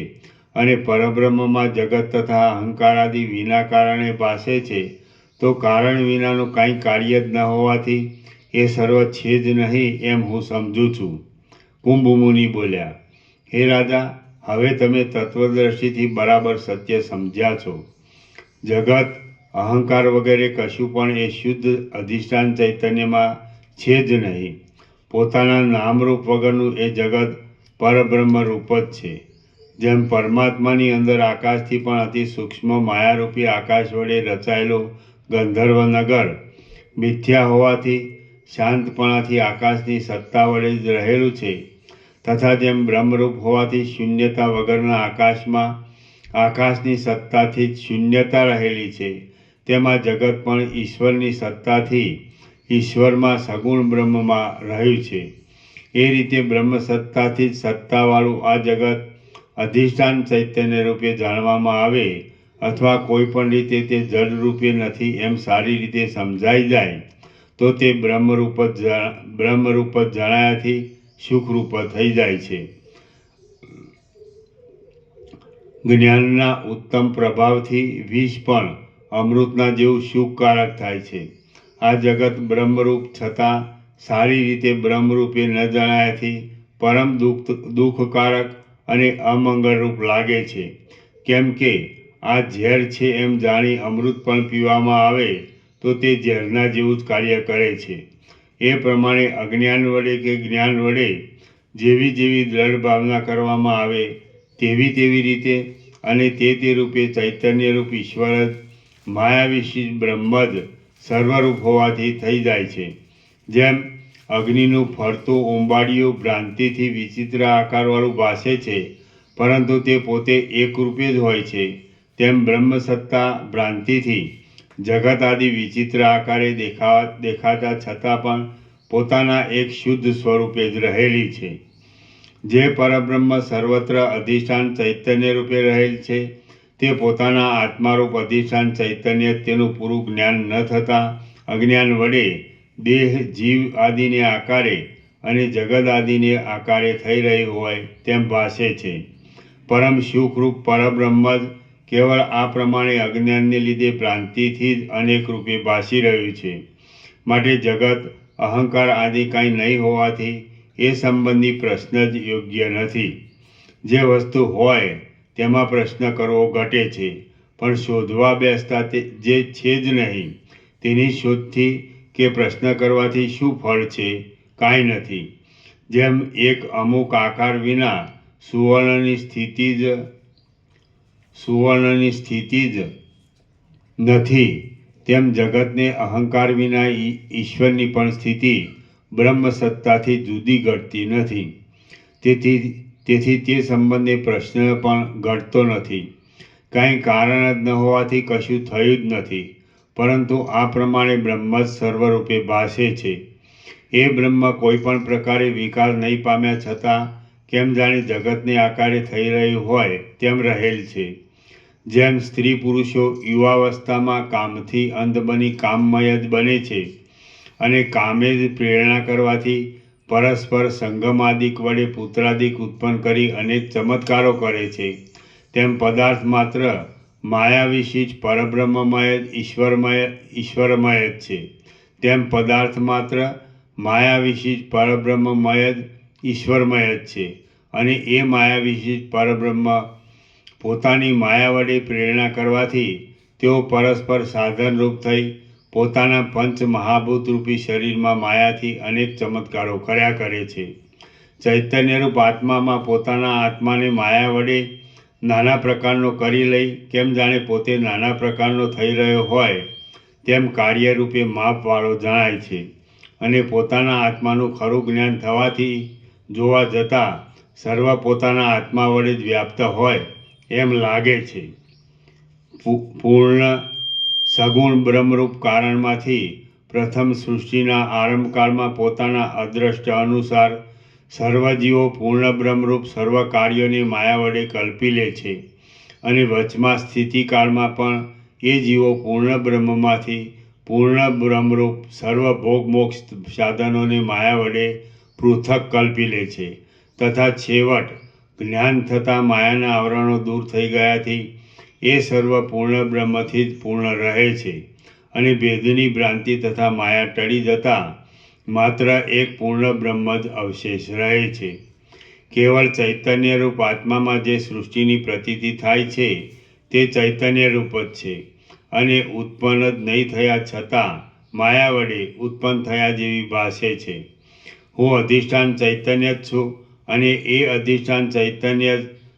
અને પરબ્રહ્મમાં જગત તથા અહંકાર આદિ વિના કારણે ભાસે છે, તો કારણ વિનાનું કાંઈ કાર્ય જ ન હોવાથી એ સર્વ છે જ નહીં એમ હું સમજું છું. કુંભમુનિ બોલ્યા, હે રાજા, હવે તમે તત્વદ્રષ્ટિથી બરાબર સત્ય સમજ્યા છો. જગત, અહંકાર વગેરે કશું પણ એ શુદ્ધ અધિષ્ઠાન ચૈતન્યમાં છે જ નહીં. પોતાના નામરૂપ વગરનું એ જગત પરબ્રહ્મ રૂપ જ છે. જેમ પરમાત્માની અંદર આકાશથી પણ અતિ સૂક્ષ્મ માયારૂપી આકાશ વડે રચાયેલો ગંધર્વ નગર મિથ્યા હોવાથી શાંતપણાથી આકાશની સત્તા વડે જ રહેલું છે, તથા જેમ બ્રહ્મરૂપ હોવાથી શૂન્યતા વગરના આકાશમાં આકાશની સત્તાથી જ શૂન્યતા રહેલી છે, તેમાં જગત પણ ઈશ્વરની સત્તાથી ઈશ્વરમાં સગુણ બ્રહ્મમાં રહ્યું છે. એ રીતે બ્રહ્મ સત્તાથી જ સત્તાવાળું આ જગત અધિષ્ઠાન ચૈતન્ય રૂપે જાણવામાં આવે અથવા કોઈ પણ રીતે તે જડ રૂપે નથી એમ સારી રીતે સમજાઈ જાય તો તે બ્રહ્મરૂપ જ જણાયાથી સુખરૂપ થઈ જાય છે. જ્ઞાનના ઉત્તમ પ્રભાવથી વિષ પણ અમૃતના જેવું સુખકારક થાય છે. આ જગત બ્રહ્મરૂપ છતાં સારી રીતે બ્રહ્મરૂપે ન જણાયાથી પરમ દુઃખકારક અને અમંગળરૂપ લાગે છે. કેમ કે આ ઝેર છે એમ જાણી અમૃત પણ પીવામાં આવે તો તે ઝેરના જેવું જ કાર્ય કરે છે. એ પ્રમાણે અજ્ઞાન વડે કે જ્ઞાન વડે જેવી જેવી દ્રઢ ભાવના કરવામાં આવે તેવી રીતે અને તે રૂપે ચૈતન્યરૂપ ઈશ્વર જ માયાવિશિષ્ટ બ્રહ્મ જ સર્વરૂપ હોવાથી થઈ જાય છે. જેમ અગ્નિનું ફરતું ઉંબાડિયું ભ્રાંતિથી વિચિત્ર આકારવાળું ભાસે છે, પરંતુ તે પોતે એકરૂપે જ હોય છે, તેમ બ્રહ્મસત્તા ભ્રાંતિથી જગત આદિ વિચિત્ર આકારે દેખાતા છતાં પણ પોતાના એક શુદ્ધ સ્વરૂપે જ રહેલી છે. જે પરબ્રહ્મ સર્વત્ર અધિષ્ઠાન ચૈતન્ય રૂપે રહેલ છે, તે પોતાના આત્મારૂપ અધિષ્ઠાન ચૈતન્ય તેનું પૂરું જ્ઞાન ન થતાં અજ્ઞાન વડે દેહ, જીવ આદિને આકારે અને જગત આદિને આકારે થઈ રહી હોય તેમ ભાસે છે. પરમ સુખરૂપ પરબ્રહ્મ જ કેવળ આ પ્રમાણે અજ્ઞાનને લીધે ભ્રાંતિથી જ અનેક રૂપે ભાસી રહ્યું છે. માટે જગત, અહંકાર આદિ કાંઈ નહીં હોવાથી એ સંબંધી પ્રશ્ન જ યોગ્ય નથી. જે વસ્તુ હોય તેમાં પ્રશ્ન કરવો ઘટે છે, પણ શોધવા બેસતા જે છે જ નહીં તેની શોધથી કે પ્રશ્ન કરવાથી શું ફળ છે? કાંઈ નથી. જેમ એક અમુક આકાર વિના સુવર્ણની સ્થિતિ જ નથી, તેમ જગતને અહંકાર વિના ઈશ્વરની પણ સ્થિતિ બ્રહ્મ સત્તાથી જુદી ઘટતી નથી. તેથી તે સંબંધે પ્રશ્ન પણ ઘટતો નથી. કાંઈ કારણ જ ન હોવાથી કશું થયું જ નથી, પરંતુ આ પ્રમાણે બ્રહ્મ જ સર્વરૂપે ભાસે છે. એ બ્રહ્મ કોઈ પણ પ્રકારે વિકાર નહીં પામ્યા છતાં કેમ જાણે જગતને આકારે થઈ રહ્યું હોય તેમ રહેલ છે. જેમ સ્ત્રી પુરુષો યુવાવસ્થામાં કામથી અંધ બની કામમય જ બને છે અને કામે જ પ્રેરણા કરવાથી પરસ્પર સંગમાદિક વડે પુત્રાદિક ઉત્પન્ન કરી અનેક ચમત્કારો કરે છે, તેમ પદાર્થ માત્ર માયાવિશિષ્ટ પરબ્રહ્મમય જ ઈશ્વરમય જ છે. તેમ પદાર્થ માત્ર માયા વિશિષ્ટ પરબ્રહ્મમય જ ઈશ્વરમય જ છે. અને એ માયા વિશિષ્ટ પરબ્રહ્મ પોતાની માયા વડે પ્રેરણા કરવાથી તેઓ પરસ્પર સાધનરૂપ થઈ પોતાના પંચ મહાભૂતરૂપી શરીરમાં માયાથી અનેક ચમત્કારો કર્યા કરે છે. ચૈતન્યરૂપ આત્મામાં પોતાના આત્માને માયા વડે નાના પ્રકારનો કરી લઈ કેમ જાણે પોતે નાના પ્રકારનો થઈ રહ્યો હોય તેમ કાર્યરૂપે માપવાળો જણાય છે. અને પોતાના આત્માનું ખરું જ્ઞાન થવાથી જોવા જતાં સર્વ પોતાના આત્મા વડે જ વ્યાપ્ત હોય એમ લાગે છે. પૂર્ણ સગુણ બ્રહ્મરૂપ કારણમાંથી પ્રથમ સૃષ્ટિના આરંભકાળમાં પોતાના અદ્રષ્ટ અનુસાર સર્વજીવો પૂર્ણ બ્રહ્મરૂપ સર્વ કાર્યોને માયા વડે કલ્પી લે છે. અને વચમાં સ્થિતિકાળમાં પણ એ જીવો પૂર્ણ બ્રહ્મમાંથી પૂર્ણ બ્રહ્મરૂપ સર્વ ભોગ મોક્ષ સાધનોને માયા વડે પૃથક કલ્પી લે છે. તથા છેવટ જ્ઞાન થતાં માયાના આવરણો દૂર થઈ ગયાથી એ સર્વ પૂર્ણ બ્રહ્મથી જ પૂર્ણ રહે છે. અને ભેદની ભ્રાંતિ તથા માયા ટળી જતાં માત્ર એક પૂર્ણ બ્રહ્મ જ અવશેષ રહે છે. કેવળ ચૈતન્યરૂપ આત્મામાં જે સૃષ્ટિની પ્રતીતિ થાય છે તે ચૈતન્યરૂપ જ છે. અને ઉત્પન્ન જ નહીં થયા છતાં માયા વડે ઉત્પન્ન થયા જેવી ભાસે છે. હું અધિષ્ઠાન ચૈતન્ય જ છું અને એ અધિષ્ઠાન ચૈતન્ય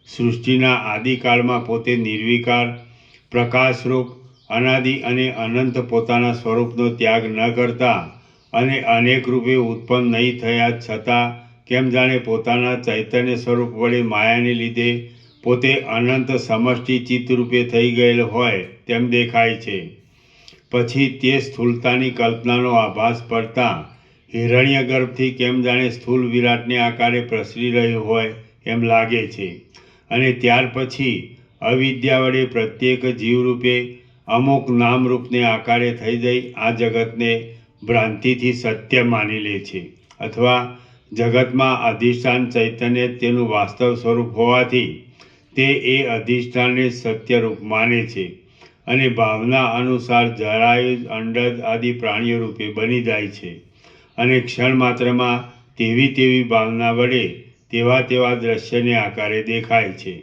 સૃષ્ટિના આદિકાળમાં પોતે નિર્વિકાર પ્રકાશરૂપ અનાદિ અને અનંત પોતાના સ્વરૂપનો ત્યાગ ન કરતા અને અનેક રૂપે ઉત્પન્ન નહીં થયા છતાં કેમ જાણે પોતાના ચૈતન્ય સ્વરૂપ વડે માયાને લીધે પોતે અનંત સમષ્ટિ ચિત્તરૂપે થઈ ગયેલ હોય તેમ દેખાય છે. પછી તે સ્થૂળતાની કલ્પનાનો આભાસ પડતા હિરણ્ય ગર્ભથી કેમ જાણે સ્થૂળ વિરાટને આકારે પ્રસરી રહ્યું હોય એમ લાગે છે. અને ત્યાર પછી અવિદ્યા વડે પ્રત્યેક જીવરૂપે અમુક નામરૂપને આકારે થઈ જઈ આ જગતને ભ્રાંતિથી સત્ય માની લે છે. અથવા જગતમાં અધિષ્ઠાન ચૈતન્ય તેનું વાસ્તવ સ્વરૂપ હોવાથી તે એ અધિષ્ઠાનને સત્યરૂપ માને છે. અને ભાવના અનુસાર જરાયુજ અંડજ આદિ પ્રાણીઓ રૂપે બની જાય છે. અને ક્ષણ માત્રમાં તેવી ભાવના વડે તેવા દ્રશ્યને આકારે દેખાય છે.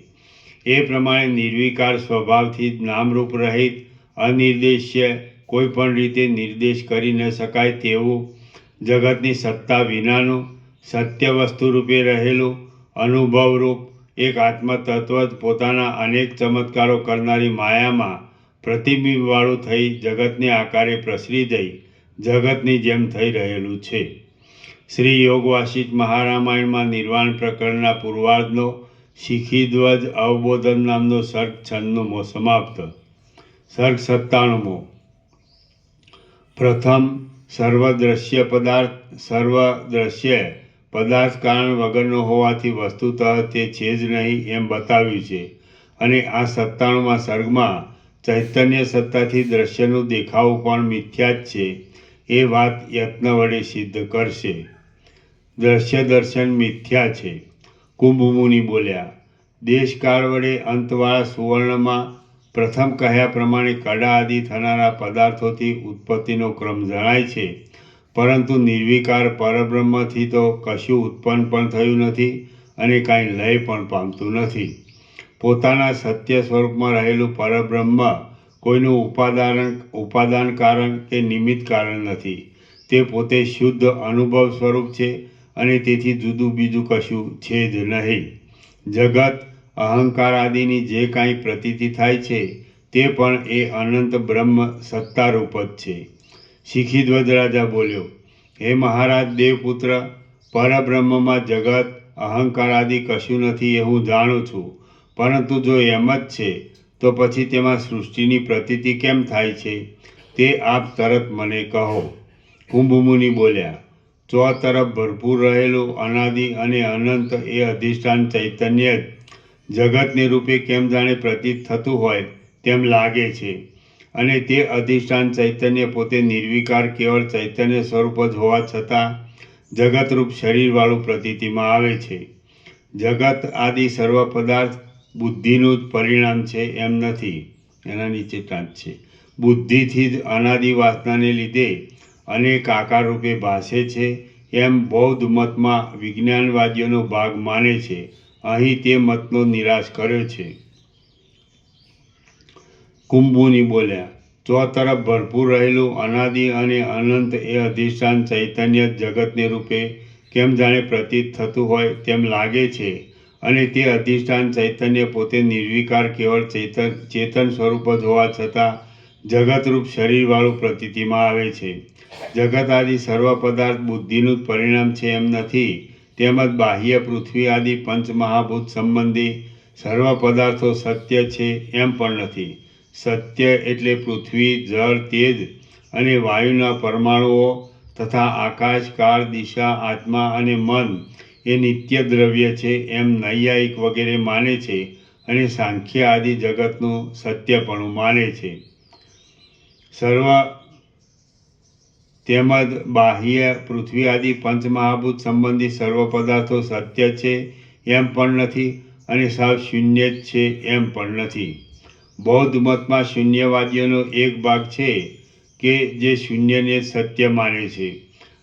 એ પ્રમાણે નિર્વિકાર સ્વભાવથી જ નામરૂપ રહિત અનિર્દેશ્ય કોઈ પણ રીતે નિર્દેશ કરી ન શકાય તેવું જગતની સત્તા વિનાનું સત્ય વસ્તુ રૂપે રહેલું અનુભવરૂપ એક આત્મતત્વ જ પોતાના અનેક ચમત્કારો કરનારી માયામાં પ્રતિબિંબવાળું થઈ જગતને આકારે પ્રસરી જઈ જગતની જેમ થઈ રહેલું છે. શ્રી યોગ વાસિષ્ઠ મહારામાયણમાં નિર્વાણ પ્રકરણના પૂર્વાર્ધનો શિખીધ્વજ અવબોધન નામનો સર્ગ 96મો સમાપ્ત. સર્ગ 97મો. પ્રથમ સર્વદ્રશ્ય પદાર્થ કારણ વગરનો હોવાથી વસ્તુતઃ તે છે જ નહીં એમ બતાવ્યું છે. અને આ 97મા સર્ગમાં ચૈતન્ય સત્તાથી દ્રશ્યનું દેખાવું પણ મિથ્યા જ છે એ વાત યત્ન વડે સિદ્ધ કરશે. દ્રશ્ય દર્શન મિથ્યા છે. કુંભમુનિ બોલ્યા, દેશકાળ વડે અંતવાળા સુવર્ણમાં પ્રથમ કહ્યા પ્રમાણે કડા આદિ થનારા પદાર્થોથી ઉત્પત્તિનો ક્રમ જણાય છે. પરંતુ નિર્વિકાર પરબ્રહ્મથી તો કશું ઉત્પન્ન પણ થયું નથી અને કાંઈ લય પણ પામતું નથી. પોતાના સત્ય સ્વરૂપમાં રહેલું પરબ્રહ્મ કોઈનું ઉપાદાન કારણ કે નિમિત્ત કારણ નથી. તે પોતે શુદ્ધ અનુભવ સ્વરૂપ છે અને તેથી જુદું બીજું કશું છે જ નહીં. જગત અહંકાર આદિની જે કાંઈ પ્રતીતિ થાય છે તે પણ એ અનંત બ્રહ્મ સત્તારૂપ જ છે. શિખીધ્વજ રાજા બોલ્યો, હે મહારાજ દેવપુત્ર, પરબ્રહ્મમાં જગત અહંકાર આદિ કશું નથી એ હું જાણું છું. પરંતુ જો એમ જ છે તો પછી તેમાં સૃષ્ટિની પ્રતીતિ કેમ થાય છે તે આપ તરત મને કહો. કુંભમુનિ બોલ્યા, ચોતરફ ભરપૂર રહેલું અનાદિ અને અનંત એ અધિષ્ઠાન ચૈતન્ય જ જગતને રૂપે કેમ જાણે પ્રતીત થતું હોય તેમ લાગે છે. અને તે અધિષ્ઠાન ચૈતન્ય પોતે નિર્વિકાર કેવળ ચૈતન્ય સ્વરૂપ જ હોવા છતાં જગતરૂપ શરીરવાળું પ્રતીતિમાં આવે છે. જગત આદિ સર્વ પદાર્થ બુદ્ધિનું જ પરિણામ છે એમ નથી. એના નીચે ટાંચ છે. બુદ્ધિથી જ અનાદિ વાસનાને લીધે અનેક આકાર રૂપે ભાસે છે એમ બૌદ્ધ મતમાં વિજ્ઞાનવાદીઓનો ભાગ માને છે. અહીં તે મતનો નિરાશ કર્યો છે. કુંભુની બોલ્યા, ચોતરફ ભરપૂર રહેલું અનાદિ અને અનંત એ અધિષ્ઠાન ચૈતન્ય જગતને રૂપે કેમ જાણે પ્રતીત થતું હોય તેમ લાગે છે, અને તે અધિષ્ઠાન ચૈતન્ય પોતે નિર્વિકાર કેવળ ચેતન સ્વરૂપ જ હોવા છતાં જગતરૂપ શરીરવાળું પ્રતીતિમાં આવે છે. જગત આદિ સર્વ પદાર્થ બુદ્ધિનું જ પરિણામ છે એમ નથી, તેમજ બાહ્ય પૃથ્વી આદિ પંચમહાભૂત સંબંધી સર્વ પદાર્થો સત્ય છે એમ પણ નથી. સત્ય એટલે પૃથ્વી, જળ, તેજ અને વાયુના પરમાણુઓ તથા આકાશ, કાળ, દિશા, આત્મા અને મન એ નિત્ય દ્રવ્ય છે એમ નૈયાયિક વગેરે માને છે, અને સાંખ્ય આદિ જગતનું સત્યપણું માને છે. તેમજ બાહ્ય પૃથ્વી આદિ પંચમહાભૂત સંબંધી સર્વ પદાર્થો સત્ય છે એમ પણ નથી, અને સાવ શૂન્ય જ છે એમ પણ નથી. બૌદ્ધ મતમાં શૂન્યવાદીઓનો એક ભાગ છે કે જે શૂન્યને સત્ય માને છે.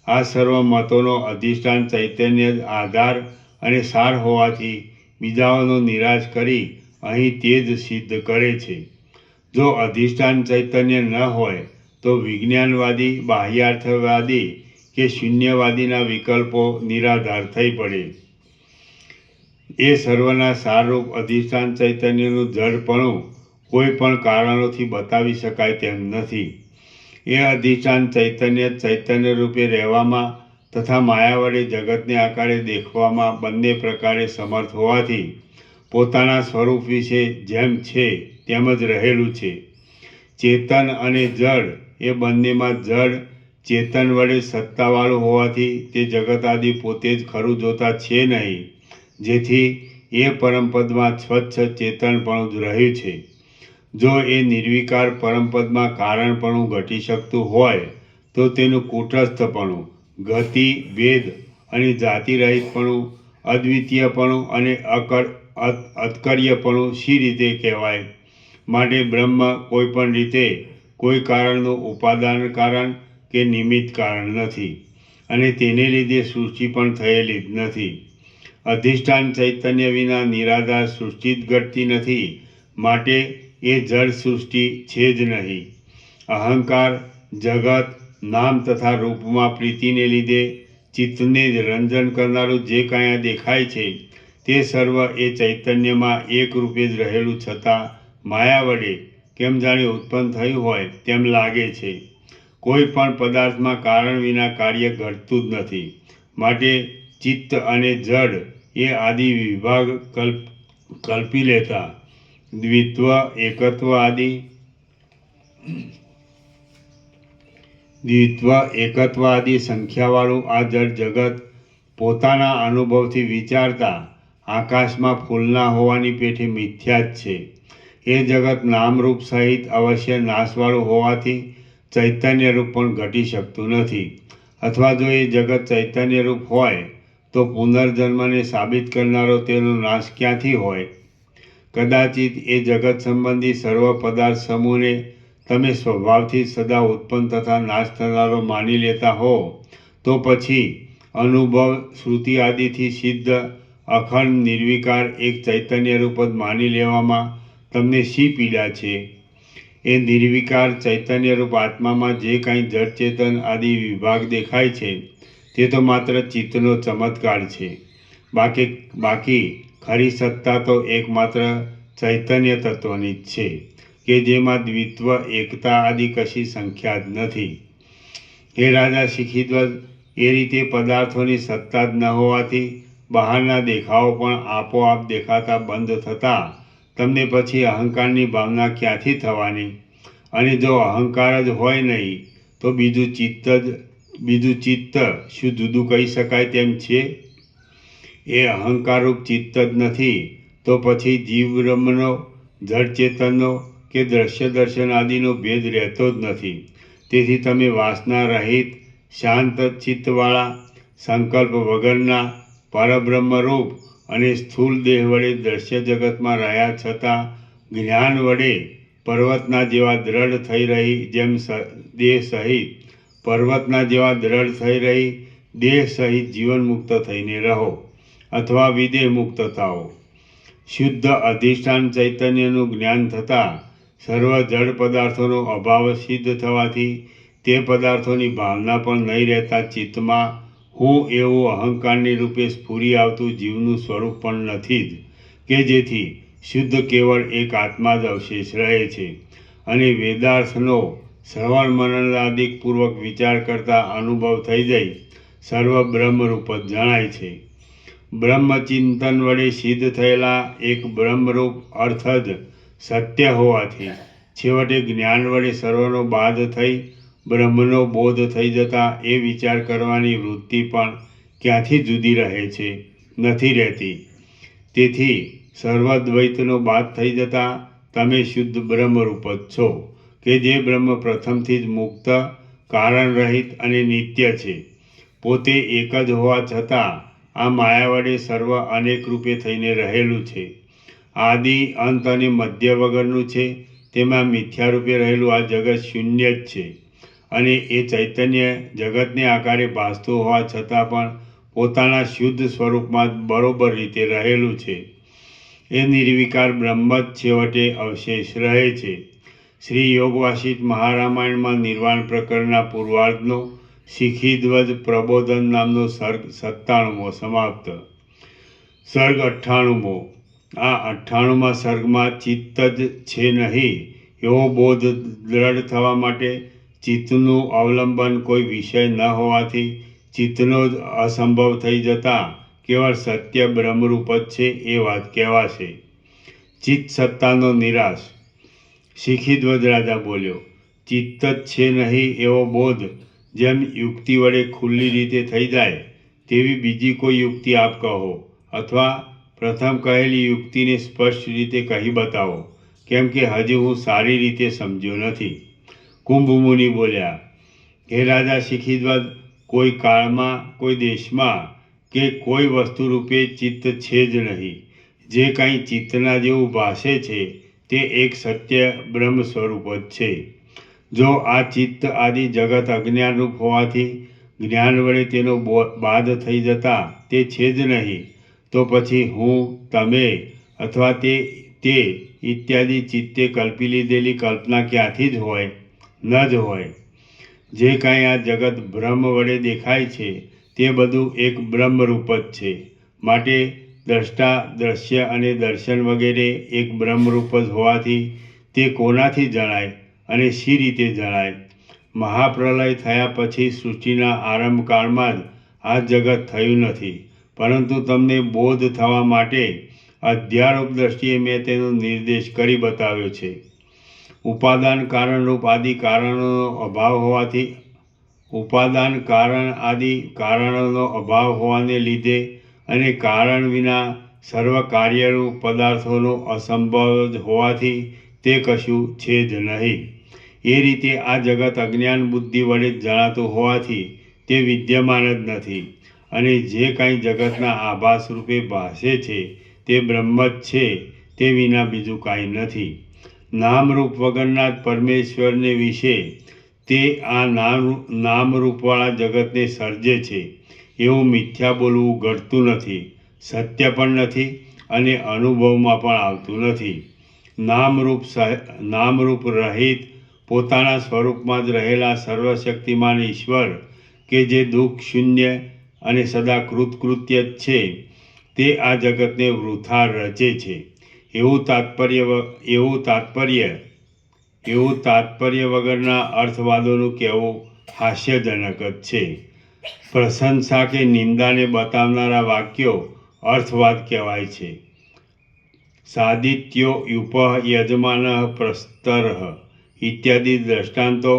આ સર્વ મતોનો અધિષ્ઠાન ચૈતન્ય જ આધાર અને સાર હોવાથી બીજાઓનો નિરાશ કરી અહીં તે જ સિદ્ધ કરે છે. જો અધિષ્ઠાન ચૈતન્ય ન હોય તો વિજ્ઞાનવાદી, બાહ્યાર્થવાદી કે શૂન્યવાદીના વિકલ્પો નિરાધાર થઈ પડે. એ સર્વના સારરૂપ અધિષ્ઠાન ચૈતન્યનું જડપણું કોઈ પણ કારણોથી બતાવી શકાય તેમ નથી. એ અધિષ્ઠાન ચૈતન્ય રૂપે રહેવામાં તથા માયા વડે જગતને આકારે દેખવામાં બંને પ્રકારે સમર્થ હોવાથી પોતાના સ્વરૂપ વિશે જેમ છે તેમ જ રહેલું છે. ચેતન અને જડ એ બંનેમાં જડ ચેતન વડે સત્તાવાળું હોવાથી તે જગત આદિ પોતે જ ખરું જોતા છે નહીં, જેથી એ પરમપદમાં સ્વચ્છ ચેતનપણું જ રહ્યું છે. જો એ નિર્વિકાર પરમપદમાં કારણપણું ઘટી શકતું હોય તો તેનું કૂટસ્થપણું, ગતિ, ભેદ અને જાતિરહિતપણું, અદ્વિતીયપણું અને અતકર્યપણું શી રીતે કહેવાય? માટે બ્રહ્મ કોઈ પણ રીતે કોઈ કારણનું ઉપાદાન કારણ કે નિમિત્ત કારણ નથી, અને તેને લીધે સૃષ્ટિ પણ થયેલી જ નથી. અધિષ્ઠાન ચૈતન્ય વિના નિરાધાર સૃષ્ટિ જ ઘટતી નથી, માટે એ જળ સૃષ્ટિ છે જ નહીં. અહંકાર, જગત, નામ તથા રૂપમાં પ્રીતિને લીધે ચિત્તને રંજન કરનારું જે કાંઈ આ દેખાય છે તે સર્વ એ ચૈતન્યમાં એક રૂપે જ રહેલું છતાં માયા વડે કેમ જાણે ઉત્પન્ન થયું હોય તેમ લાગે છે. કોઈ પણ પદાર્થમાં કારણ વિના કાર્ય ઘટતું જ નથી, માટે ચિત્ત અને જડ એ આદિ વિભાગ કલ્પી લેતા દ્વિત્વ, એકત્વ આદિ સંખ્યાવાળું આ જડ જગત પોતાના અનુભવથી વિચારતા આકાશમાં ફૂલના હોવાની પેઠે મિથ્યા જ છે. એ જગત નામરૂપ સહિત અવશ્ય નાશવાળું હોવાથી ચૈતન્યરૂપ પણ ઘટી શકતું નથી. અથવા જો એ જગત ચૈતન્યરૂપ હોય તો પુનર્જન્મને સાબિત કરનારો તેનો નાશ ક્યાંથી હોય? કદાચિત એ જગત સંબંધી સર્વ પદાર્થ સમૂહને તમે સ્વભાવથી સદા ઉત્પન્ન તથા નાશ થનારો માની લેતા હો તો પછી અનુભવ, શ્રુતિ આદિથી સિદ્ધ અખંડ નિર્વિકાર એક ચૈતન્યરૂપ જ માની લેવામાં તમને શી પીડા છે? એ નિર્વિકાર ચૈતન્યરૂપ આત્મામાં જે કાંઈ જડચેતન આદિ વિભાગ દેખાય છે તે તો માત્ર ચિત્તનો ચમત્કાર છે. બાકી ખરી સત્તા તો એકમાત્ર ચૈતન્ય તત્વની જ છે કે જેમાં દ્વિત્વ, એકતા આદિ કશી સંખ્યા જ નથી. હે રાજા શિખીધ્વજ, એ રીતે પદાર્થોની સત્તા જ ન હોવાથી બહારના દેખાવો પણ આપોઆપ દેખાતા બંધ થતાં તમને પછી અહંકારની ભાવના ક્યાંથી થવાની? અને જો અહંકાર જ હોય નહીં તો બીજું ચિત્ત શું જુદું કહી શકાય તેમ છે? એ અહંકારરૂપ ચિત્ત જ નથી તો પછી જીવબ્રહ્મનો, જડચેતનનો કે દ્રશ્ય દર્શન આદિનો ભેદ રહેતો જ નથી. તેથી તમે વાસના રહિત, શાંત ચિત્તવાળા, સંકલ્પ વગરના, પરબ્રહ્મરૂપ અને સ્થૂળ દેહ વડે દ્રશ્ય જગતમાં રહ્યા છતાં જ્ઞાન વડે પર્વતના જેવા દ્રઢ થઈ રહી જેમ દેહ સહિત પર્વતના જેવા દ્રઢ થઈ રહી દેહ સહિત જીવનમુક્ત થઈને રહો અથવા વિદેહ મુક્ત થાઓ. શુદ્ધ અધિષ્ઠાન ચૈતન્યનું જ્ઞાન થતાં સર્વ જડ પદાર્થોનો અભાવ સિદ્ધ થવાથી તે પદાર્થોની ભાવના પણ નહીં રહેતા ચિત્તમાં હું એવું અહંકારની રૂપે સ્ફુરી આવતું જીવનું સ્વરૂપ પણ નથી જ, કે જેથી શુદ્ધ કેવળ એક આત્મા જ અવશેષ રહે છે. અને વેદાર્થનો શ્રવણ મનનાદિકપૂર્વક વિચાર કરતા અનુભવ થઈ જાય સર્વ બ્રહ્મરૂપ જ જણાય છે. બ્રહ્મચિંતન વડે સિદ્ધ થયેલા એક બ્રહ્મરૂપ અર્થ જ સત્ય હોવાથી છેવટે જ્ઞાન વડે સર્વનો બાદ થઈ બ્રહ્મનો બોધ થઈ જતા એ વિચાર કરવાની વૃત્તિ પણ ક્યાંથી જુદી રહે છે? નથી રહેતી. તેથી સર્વદ્વૈતનો બાદ થઈ જતા તમે શુદ્ધ બ્રહ્મરૂપ જ છો, કે જે બ્રહ્મ પ્રથમથી જ મુક્ત, કારણ રહિત અને નિત્ય છે. પોતે એક જ હોવા છતાં આ માયા વડે સર્વ અનેક રૂપે થઈને રહેલું છે. આદિ અંત અને મધ્ય વગરનું છે. તેમાં મિથ્યા રૂપે રહેલું આ જગત શૂન્ય જ છે. અને એ ચૈતન્ય જગતને આકારે ભાસતું હોવા છતાં પણ પોતાના શુદ્ધ સ્વરૂપમાં જ બરોબર રીતે રહેલું છે. એ નિર્વિકાર બ્રહ્મ જ છેવટે અવશેષ રહે છે. શ્રી યોગવાસિષ્ઠ મહારામાયણમાં નિર્વાણ પ્રકરણના પૂર્વાર્ધનો શિખીધ્વજ પ્રબોધન નામનો સર્ગ 97મો સમાપ્ત. સર્ગ 98મો. આ 98મા સર્ગમાં ચિત્ત જ છે નહીં એવો બોધ દ્રઢ થવા માટે ચિત્તનું અવલંબન કોઈ વિષય ન હોવાથી ચિત્તનો જ અસંભવ થઈ જતા કેવળ સત્ય બ્રહ્મરૂપ જ છે એ વાત કહેવાશે. ચિત્ત સત્તાનો નિરાશ. શિખીધ્વજ રાજા બોલ્યો, ચિત્ત જ છે નહીં એવો બોધ જેમ યુક્તિ વડે ખુલ્લી રીતે થઈ જાય તેવી બીજી કોઈ યુક્તિ આપ કહો, અથવા પ્રથમ કહેલી યુક્તિને સ્પષ્ટ રીતે કહી બતાવો, કેમ કે હજી હું સારી રીતે સમજ્યો નથી. કુંભમુનિ બોલ્યા, હે રાજા શિખીધ્વજ, કોઈ કાળમાં, કોઈ દેશમાં કે કોઈ વસ્તુ રૂપે ચિત્ત છે જ નહીં. જે કાંઈ ચિત્તના જેવું ભાસે છે તે એક સત્ય બ્રહ્મ સ્વરૂપ જ છે. જો આ ચિત્ત આદિ જગત અજ્ઞાનરૂપ હોવાથી જ્ઞાન વડે તેનો બાદ થઈ જતા તે છે જ નહીં, તો પછી હું, તમે અથવા તે ઇત્યાદિ ચિત્તે કલ્પી લીધેલી કલ્પના ક્યાંથી જ હોય? ન જ હોય. જે કાંઈ આ જગત બ્રહ્મ વડે દેખાય છે તે બધું એક બ્રહ્મરૂપ જ છે. માટે દ્રષ્ટા, દ્રશ્ય અને દર્શન વગેરે એક બ્રહ્મરૂપ જ હોવાથી તે કોનાથી જણાય અને શી રીતે જણાય? મહાપ્રલય થયા પછી સૃષ્ટિના આરંભકાળમાં જ આ જગત થયું નથી, પરંતુ તમને બોધ થવા માટે અધ્યારોપ દ્રષ્ટિએ મેં તેનો નિર્દેશ કરી બતાવ્યો છે. ઉપાદાન કારણરૂપ આદિ કારણોનો અભાવ હોવાથી હોવાને લીધે અને કારણ વિના સર્વ કાર્યરૂપ પદાર્થોનો અસંભવ જ હોવાથી તે કશું છે જ નહીં. એ રીતે આ જગત અજ્ઞાન બુદ્ધિ વડે જ જણાતું હોવાથી તે વિદ્યમાન જ નથી. અને જે કાંઈ જગતના આભાસ રૂપે ભાસે છે તે બ્રહ્મ જ છે, તે વિના બીજું કાંઈ નથી. નામરૂપ વગરના જ પરમેશ્વરને વિશે તે આ નામરૂપવાળા જગતને સર્જે છે એવું મિથ્યા બોલવું ઘટતું નથી, સત્ય પણ નથી અને અનુભવમાં પણ આવતું નથી. નામરૂપ રહિત પોતાના સ્વરૂપમાં જ રહેલા સર્વશક્તિમાન ઈશ્વર, કે જે દુઃખ શૂન્ય અને સદા કૃતકૃત્ય જ છે, તે આ જગતને વૃથા રચે છે એવું તાત્પર્ય વગરના અર્થવાદોનું કહેવું હાસ્યજનક જ છે. પ્રશંસા કે નિંદાને બતાવનારા વાક્યો અર્થવાદ કહેવાય છે. સાદિત્યો યુપયજમાનઃ પ્રસ્તરઃ ઇત્યાદિ દ્રષ્ટાંતો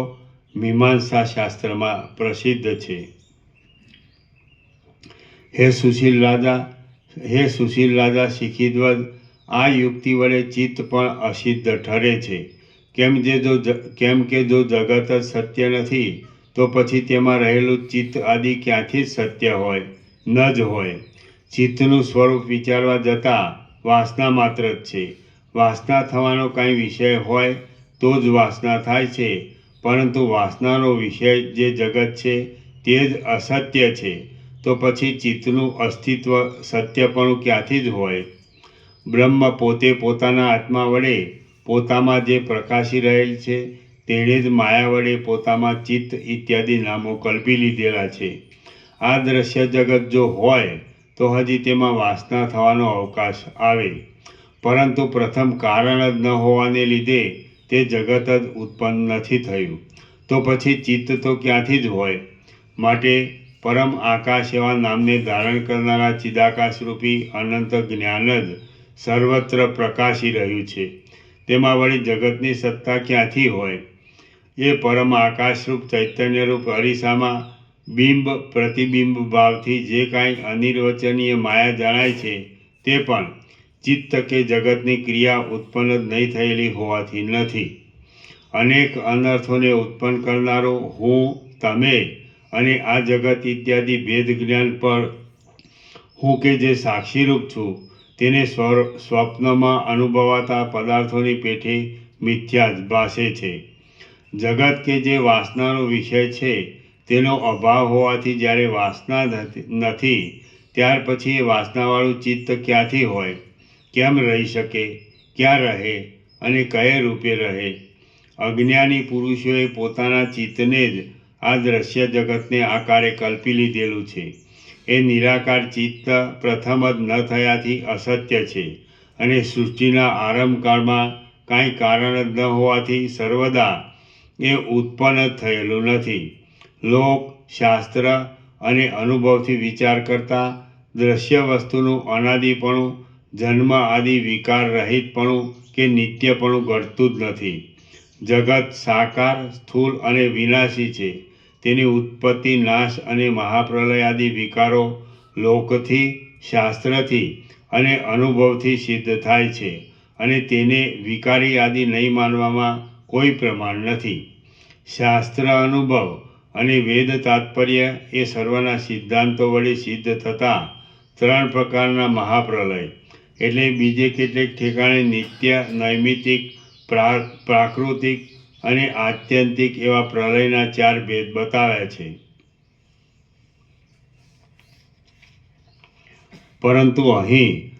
મીમાંસા શાસ્ત્રમાં પ્રસિદ્ધ છે. હે સુશીલ રાજા શિખીધ્વજ, આ યુક્તિ વડે ચિત્ત પણ અસિદ્ધ ઠરે છે. કેમ કે જો જગત જ સત્ય નથી તો પછી તેમાં રહેલું ચિત્ત આદિ ક્યાંથી જ સત્ય હોય? ન જ હોય. ચિત્તનું સ્વરૂપ વિચારવા જતાં વાસના માત્ર જ છે. વાસના થવાનો કાંઈ વિષય હોય તો જ વાસના થાય છે, પરંતુ વાસનાનો વિષય જે જગત છે તે જ અસત્ય છે, તો પછી ચિત્તનું અસ્તિત્વ સત્યપણું ક્યાંથી જ હોય? બ્રહ્મ પોતે પોતાના આત્મા વડે પોતામાં જે પ્રકાશી રહેલ છે તેણે જ માયા વડે પોતામાં ચિત્ત ઇત્યાદિ નામો કલ્પી લીધેલા છે. આ દ્રશ્ય જગત જો હોય તો હજી તેમાં વાસના થવાનો અવકાશ આવે, પરંતુ પ્રથમ કારણ જ ન હોવાને લીધે તે જગત જ ઉત્પન્ન નથી થયું, તો પછી ચિત્ત તો ક્યાંથી જ હોય? માટે પરમ આકાશ એવા નામને ધારણ કરનારા ચિદાકાશરૂપી અનંત જ્ઞાન જ સર્વત્ર પ્રકાશી રહ્યું છે. તેમાં વળી જગતની સત્તા ક્યાંથી હોય? એ પરમ આકાશરૂપ ચૈતન્યરૂપ અરીસામાં બિંબ પ્રતિબિંબ ભાવથી જે કાંઈ અનિર્વચનીય માયા જણાય છે તે પણ ચિત્ત કે જગતની ક્રિયા ઉત્પન્ન જ નહીં થયેલી હોવાથી નથી. અનેક અનર્થોને ઉત્પન્ન કરનારો હું, તમે અને આ જગત ઇત્યાદિ ભેદ જ્ઞાન પર હું કે જે સાક્ષીરૂપ છું તેને સ્વપ્નમાં અનુભવાતા પદાર્થોની પેઠે મિથ્યા જ ભાસે છે. જગત કે જે વાસનાનો વિષય છે તેનો અભાવ હોવાથી જ્યારે વાસના નથી ત્યાર પછી એ વાસનાવાળું ચિત્ત ક્યાંથી હોય? કેમ રહી શકે? ક્યાં રહે અને કયે રૂપે રહે? અજ્ઞાની પુરુષોએ પોતાના ચિત્તને જ આ દ્રશ્ય જગતને આકારે કલ્પી લીધેલું છે. એ નિરાકાર ચિત્ત પ્રથમ જ ન થયાથી અસત્ય છે અને સૃષ્ટિના આરંભકાળમાં કાંઈ કારણ જ ન હોવાથી સર્વદા એ ઉત્પન્ન જ થયેલું નથી. લોક, શાસ્ત્ર અને અનુભવથી વિચાર કરતાં દ્રશ્ય વસ્તુનું અનાદિપણું, જન્મ આદિ વિકાર રહિતપણું કે નિત્યપણું ઘટતું જ નથી. જગત સાકાર, સ્થૂળ અને વિનાશી છે. તેની ઉત્પત્તિ, નાશ અને મહાપ્રલય આદિ વિકારો લોકથી, શાસ્ત્રથી અને અનુભવથી સિદ્ધ થાય છે અને તેને વિકારી આદિ નહીં માનવામાં કોઈ પ્રમાણ નથી. શાસ્ત્ર, અનુભવ અને વેદ તાત્પર્ય એ સર્વના સિદ્ધાંતો વડે સિદ્ધ થતા 3 પ્રકારના મહાપ્રલય એટલે બીજે કેટલેક ઠેકાણે નિત્ય, નૈમિતિક, પ્રાકૃતિક અને આત્યંતિક એવા પ્રલયના 4 ભેદ બતાવ્યા છે. પરંતુ અહીં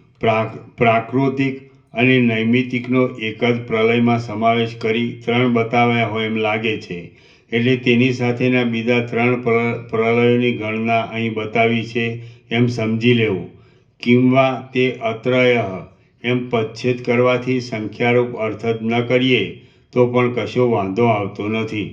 પ્રાકૃતિક અને નૈમિતિકનો એક જ પ્રલયમાં સમાવેશ કરી 3 બતાવ્યા હોય એમ લાગે છે. એટલે તેની સાથેના બીજા 3 પ્રલયોની ગણના અહીં બતાવી છે એમ સમજી લેવું. કિંવા તે અત્રયઃ એમ પચ્છેદ કરવાથી સંખ્યારૂપ અર્થ જ ન કરીએ તો પણ કશો વાંધો આવતો નથી.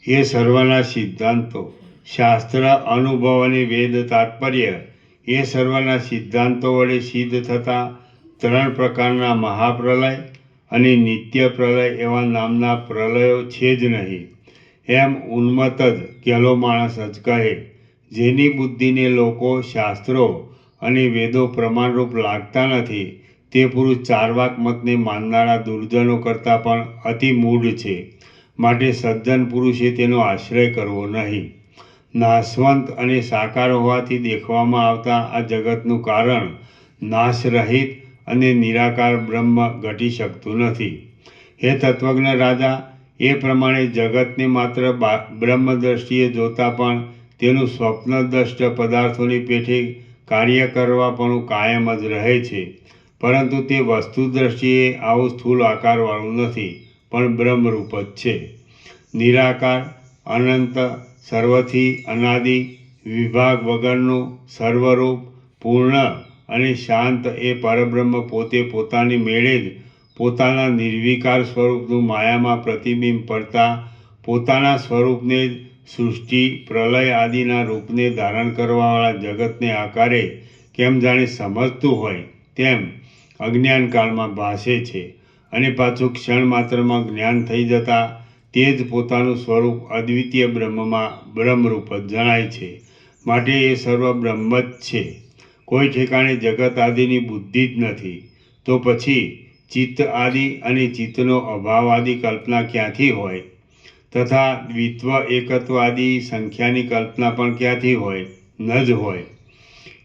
એ સર્વના સિદ્ધાંતો, શાસ્ત્ર, અનુભવ અને વેદ તાત્પર્ય એ સર્વના સિદ્ધાંતો વડે સિદ્ધ થતા 3 પ્રકારના મહાપ્રલય અને નિત્ય પ્રલય એવા નામના પ્રલયો છે જ નહીં એમ ઉન્મત્ત જ કહેલો માણસ જ કહે. જેની બુદ્ધિને લોકો, શાસ્ત્રો અને વેદો પ્રમાણરૂપ લાગતા નથી તે પુરુષ ચાર્વાક મતને માનનારા દુર્જનો કરતાં પણ અતિ મૂઢ છે. માટે સજ્જન પુરુષે તેનો આશ્રય કરવો નહીં. નાશવંત અને સાકાર હોવાથી દેખવામાં આવતા આ જગતનું કારણ નાશરહિત અને નિરાકાર બ્રહ્મ ઘટી શકતું નથી. હે તત્વજ્ઞ રાજા, એ પ્રમાણે જગતને માત્ર બ્રહ્મ દ્રષ્ટિએ જોતા પણ તેનું સ્વપ્નદ્રષ્ટ પદાર્થોની પેઠે કાર્ય કરવાપણું કાયમ જ રહે છે. પરંતુ તે વસ્તુ દ્રષ્ટિએ આવું સ્થૂળ આકારવાળું નથી, પણ બ્રહ્મરૂપ જ છે. નિરાકાર, અનંત, સર્વથી અનાદિ, વિભાગ વગરનું, સર્વરૂપ, પૂર્ણ અને શાંત એ પરબ્રહ્મ પોતે પોતાની મેળે જ પોતાના નિર્વિકાર સ્વરૂપનું માયામાં પ્રતિબિંબ પડતા પોતાના સ્વરૂપને જ સૃષ્ટિ, પ્રલય આદિના રૂપને ધારણ કરવાવાળા જગતને આકારે કેમ જાણે સમજતું હોય તેમ અજ્ઞાનકાળમાં ભાસે છે અને પાછું ક્ષણ માત્રમાં જ્ઞાન થઈ જતાં તે જ પોતાનું સ્વરૂપ અદ્વિતીય બ્રહ્મમાં બ્રહ્મરૂપ જ જણાય છે. માટે એ સર્વ બ્રહ્મ જ છે. કોઈ ઠેકાણે જગત આદિની બુદ્ધિ જ નથી. તો પછી ચિત્ત આદિ અને ચિત્તનો અભાવ આદિ કલ્પના ક્યાંથી હોય? તથા દ્વિત્વ એકત્વ આદિ સંખ્યાની કલ્પના પણ ક્યાંથી હોય? ન જ હોય.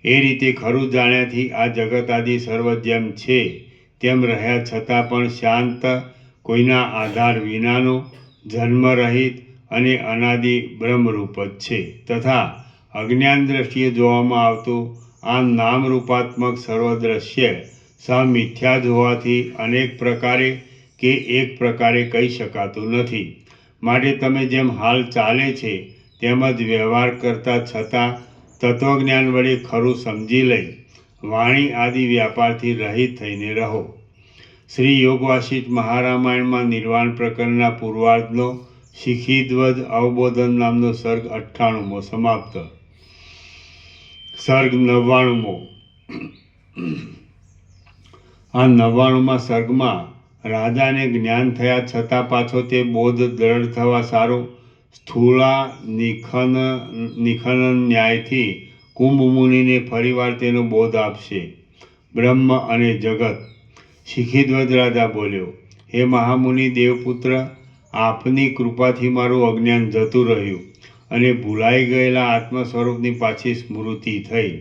એ રીતે ખરું જાણ્યાથી આ જગત આદિ સર્વ જેમ છે તેમ રહ્યા છતાં પણ શાંત, કોઈના આધાર વિનાનું, જન્મરહિત અને અનાદિ બ્રહ્મરૂપ જ છે. તથા અજ્ઞાન દ્રષ્ટિએ જોવામાં આવતું આ નામરૂપાત્મક સર્વ દ્રશ્ય સમિથ્યા જ હોવાથી અનેક પ્રકારે કે એક પ્રકારે કહી શકાતું નથી. માટે તમે જેમ હાલ ચાલે છે તેમ જ વ્યવહાર કરતા છતાં તત્વજ્ઞાન વડે ખરું સમજી લઈ વાણી આદિ વ્યાપારથી રહિત થઈને રહો. શ્રી યોગ વાસિષ્ઠ મહારામાયણમાં નિર્વાણ પ્રકરણના પૂર્વાર્ધનો શિખીધ્વજ અવબોધન નામનો સર્ગ 98મો સમાપ્ત. સર્ગ 99મો. આ 99મા સર્ગમાં રાજાને જ્ઞાન થયા છતાં પાછો તે બોધ દ્રઢ થવા સારું સ્થૂળા નિખનન ન્યાયથી કુંભ મુનિને ફરીવાર તેનો બોધ આપશે. બ્રહ્મ અને જગત. શિખીધ્વજ રાજા બોલ્યો, હે મહામુનિ દેવપુત્ર, આપની કૃપાથી મારું અજ્ઞાન જતું રહ્યું અને ભૂલાઈ ગયેલા આત્મ સ્વરૂપની પાછી સ્મૃતિ થઈ.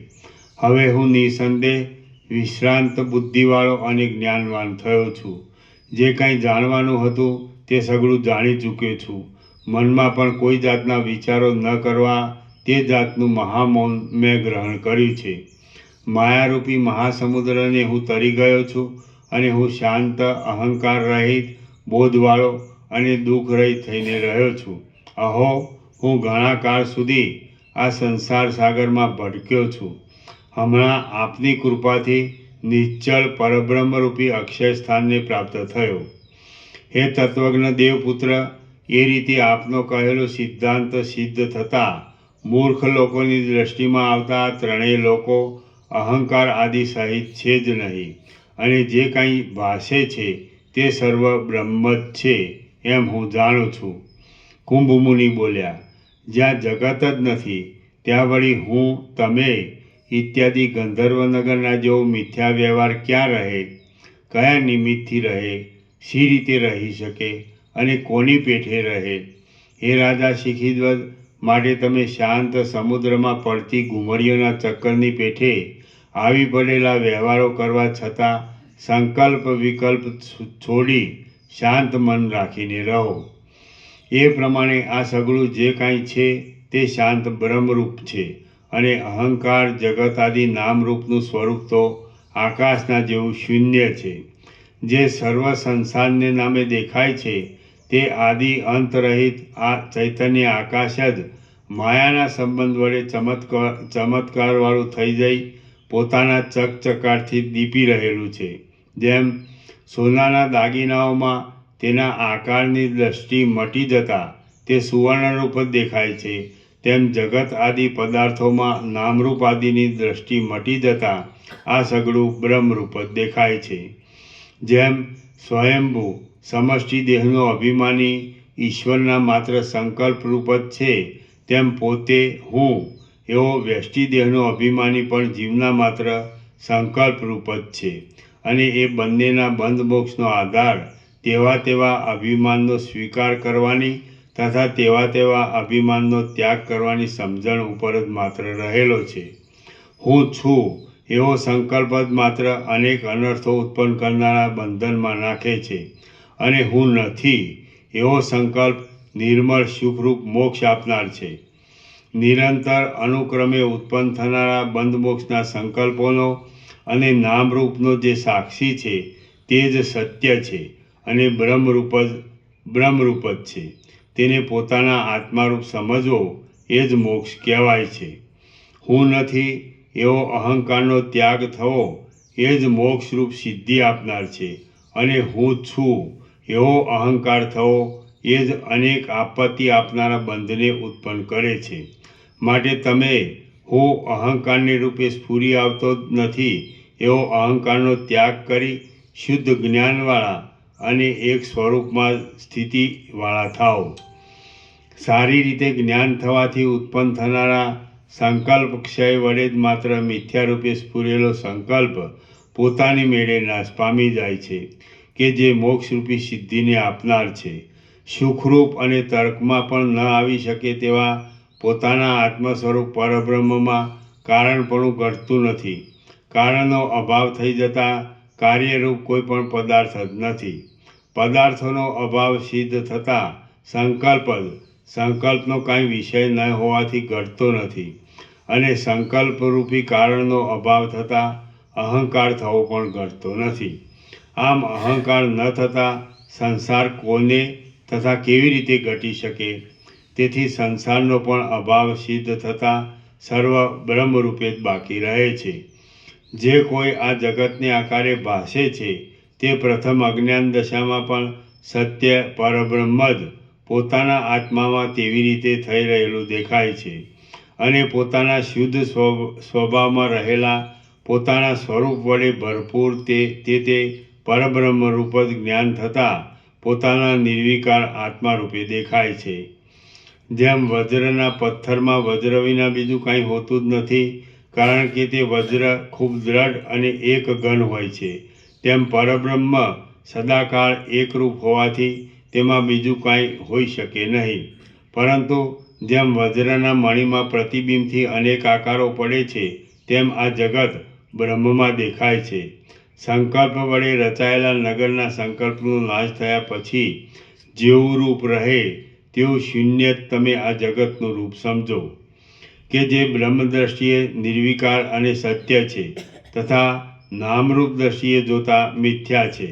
હવે હું નિસંદેહ વિશ્રાંત બુદ્ધિવાળો અને જ્ઞાનવાન થયો છું. જે કાંઈ જાણવાનું હતું તે સઘળું જાણી ચૂક્યો છું. મનમાં પણ કોઈ જાતના વિચારો ન કરવા તે જાતનું મહામૌન મેં ગ્રહણ કર્યું છે. માયારૂપી મહાસમુદ્રને હું તરી ગયો છું અને હું શાંત, અહંકાર રહિત, બોધવાળો અને દુઃખ રહિત થઈને રહ્યો છું. અહો, હું ઘણા કાળ સુધી આ સંસાર સાગરમાં ભટક્યો છું. હમણાં આપની કૃપાથી નિશ્ચળ પરબ્રહ્મરૂપી અક્ષય સ્થાનને પ્રાપ્ત થયો. હે તત્વજ્ઞ દેવપુત્ર, એ રીતે આપનો કહેલો સિદ્ધાંત સિદ્ધ થતાં મૂર્ખ લોકોની દ્રષ્ટિમાં આવતા ત્રણેય લોકો અહંકાર આદિ સહિત છે જ નહીં અને જે કાંઈ ભાસે છે તે સર્વ બ્રહ્મ જ છે એમ હું જાણું છું. કુંભમુનિ બોલ્યા, જ્યાં જગત જ નથી ત્યાં વળી હું, તમે ઇત્યાદિ ગંધર્વનગરના જેવો મિથ્યા વ્યવહાર ક્યાં રહે? કયા નિમિત્તથી રહે? શી રીતે રહી શકે અને કોની પેઠે રહે? હે રાજા શિખીધ્વજ, માટે તમે શાંત સમુદ્રમાં પડતી ઘુમરીઓના ચક્કરની પેઠે આવી પડેલા વ્યવહારો કરવા છતાં સંકલ્પ વિકલ્પ છોડી શાંત મન રાખીને રહો. એ પ્રમાણે આ સઘળું જે કાંઈ છે તે શાંત બ્રહ્મરૂપ છે અને અહંકાર, જગત આદિ નામરૂપનું સ્વરૂપ તો આકાશના જેવું શૂન્ય છે. જે સર્વ સંસારને નામે દેખાય છે તે આદિ અંતરહિત આ ચૈતન્ય આકાશ જ માયાના સંબંધ વડે ચમત્કારવાળું થઈ જઈ પોતાના ચકચકાટથી દીપી રહેલું છે. જેમ સોનાના દાગીનાઓમાં તેના આકારની દ્રષ્ટિ મટી જતાં તે સુવર્ણરૂપ જ દેખાય છે, તેમ જગત આદિ પદાર્થોમાં નામરૂપ આદિની દ્રષ્ટિ મટી જતાં આ સઘળું બ્રહ્મરૂપ જ દેખાય છે. જેમ સ્વયંભૂ સમષ્ટિ દેહનો અભિમાની ઈશ્વરના માત્ર સંકલ્પરૂપ જ છે, તેમ પોતે હું એવો વ્યષ્ટિ દેહનો અભિમાની પણ જીવના માત્ર સંકલ્પરૂપ જ છે અને એ બંનેના બંધ મોક્ષનો આધાર તેવા અભિમાનનો સ્વીકાર કરવાની તથા તેવા અભિમાનનો ત્યાગ કરવાની સમજણ ઉપર જ માત્ર રહેલો છે. હું છું એવો સંકલ્પ જ માત્ર અનેક અનર્થો ઉત્પન્ન કરનારા બંધનમાં નાખે છે અને હું નથી એવો સંકલ્પ નિર્મળ સુખરૂપ મોક્ષ આપનાર છે. નિરંતર અનુક્રમે ઉત્પન્ન થનારા બંધ મોક્ષના સંકલ્પોનો અને નામરૂપનો જે સાક્ષી છે તે જ સત્ય છે અને બ્રહ્મરૂપ જ છે. તેને પોતાના આત્મારૂપ સમજવો એ જ મોક્ષ કહેવાય છે. હું નથી એવો અહંકારનો ત્યાગ થવો એ જ મોક્ષરૂપ સિદ્ધિ આપનાર છે અને હું છું એવો અહંકાર થવો એ જ અનેક આપત્તિ આપનારા બંધને ઉત્પન્ન કરે છે. માટે તમે હું અહંકારને રૂપે સ્ફુરી આવતો જ નથી એવો અહંકારનો ત્યાગ કરી શુદ્ધ જ્ઞાનવાળા અને એક સ્વરૂપમાં સ્થિતિવાળા થાઓ. સારી રીતે જ્ઞાન થવાથી ઉત્પન્ન થનારા સંકલ્પ ક્ષય વડે જ માત્ર મિથ્યારૂપે સ્ફુરેલો સંકલ્પ પોતાની મેળે નાશ પામી જાય છે કે જે મોક્ષરૂપી સિદ્ધિને આપનાર છે. સુખરૂપ અને તર્કમાં પણ ન આવી શકે તેવા પોતાના આત્મ સ્વરૂપ પરબ્રહ્મમાં કારણપણું ઘટતું નથી. કારણનો અભાવ થઈ જતાં કાર્યરૂપ કોઈ પણ પદાર્થ જ નથી. પદાર્થોનો અભાવ સિદ્ધ થતાં સંકલ્પનો કાંઈ વિષય ન હોવાથી ઘટતો નથી. અને સંકલ્પરૂપી કારણનો અભાવ થતાં અહંકાર થવો પણ ઘટતો નથી. આમ અહંકાર ન થતાં સંસાર કોને તથા કેવી રીતે ઘટી શકે? તેથી સંસારનો પણ અભાવ સિદ્ધ થતાં સર્વ બ્રહ્મરૂપે જ બાકી રહે છે. જે કોઈ આ જગતને આકારે ભાસે છે તે પ્રથમ અજ્ઞાન દશામાં પણ સત્ય પરબ્રહ્મ જ પોતાના આત્મામાં તેવી રીતે થઈ રહેલું દેખાય છે. અને પોતાના શુદ્ધ સ્વભાવમાં રહેલા પોતાના સ્વરૂપ વડે ભરપૂર તે પરબ્રહ્મ રૂપ જ જ્ઞાન થતાં પોતાના નિર્વિકાર આત્મા રૂપે દેખાય છે. જેમ વજ્રના પથ્થરમાં વજ્ર વિના બીજું કાંઈ હોતું જ નથી, કારણ કે તે વજ્ર ખૂબ દ્રઢ અને એક ઘન હોય છે, તેમ પરબ્રહ્મ સદાકાળ એકરૂપ હોવાથી તેમાં બીજું કાંઈ હોઈ શકે નહીં. પરંતુ જેમ વજ્રના મણીમાં પ્રતિબિંબથી અનેક આકારો પડે છે, તેમ આ જગત બ્રહ્મમાં દેખાય છે. સંકલ્પ વડે રચાયેલા નગરના સંકલ્પનો નાશ થયા પછી જેવું રૂપ રહે તેવું શૂન્ય તમે આ જગતનું રૂપ સમજો, કે જે બ્રહ્મ દ્રષ્ટિએ નિર્વિકાર અને સત્ય છે તથા નામરૂપ દ્રષ્ટિએ જોતા મિથ્યા છે.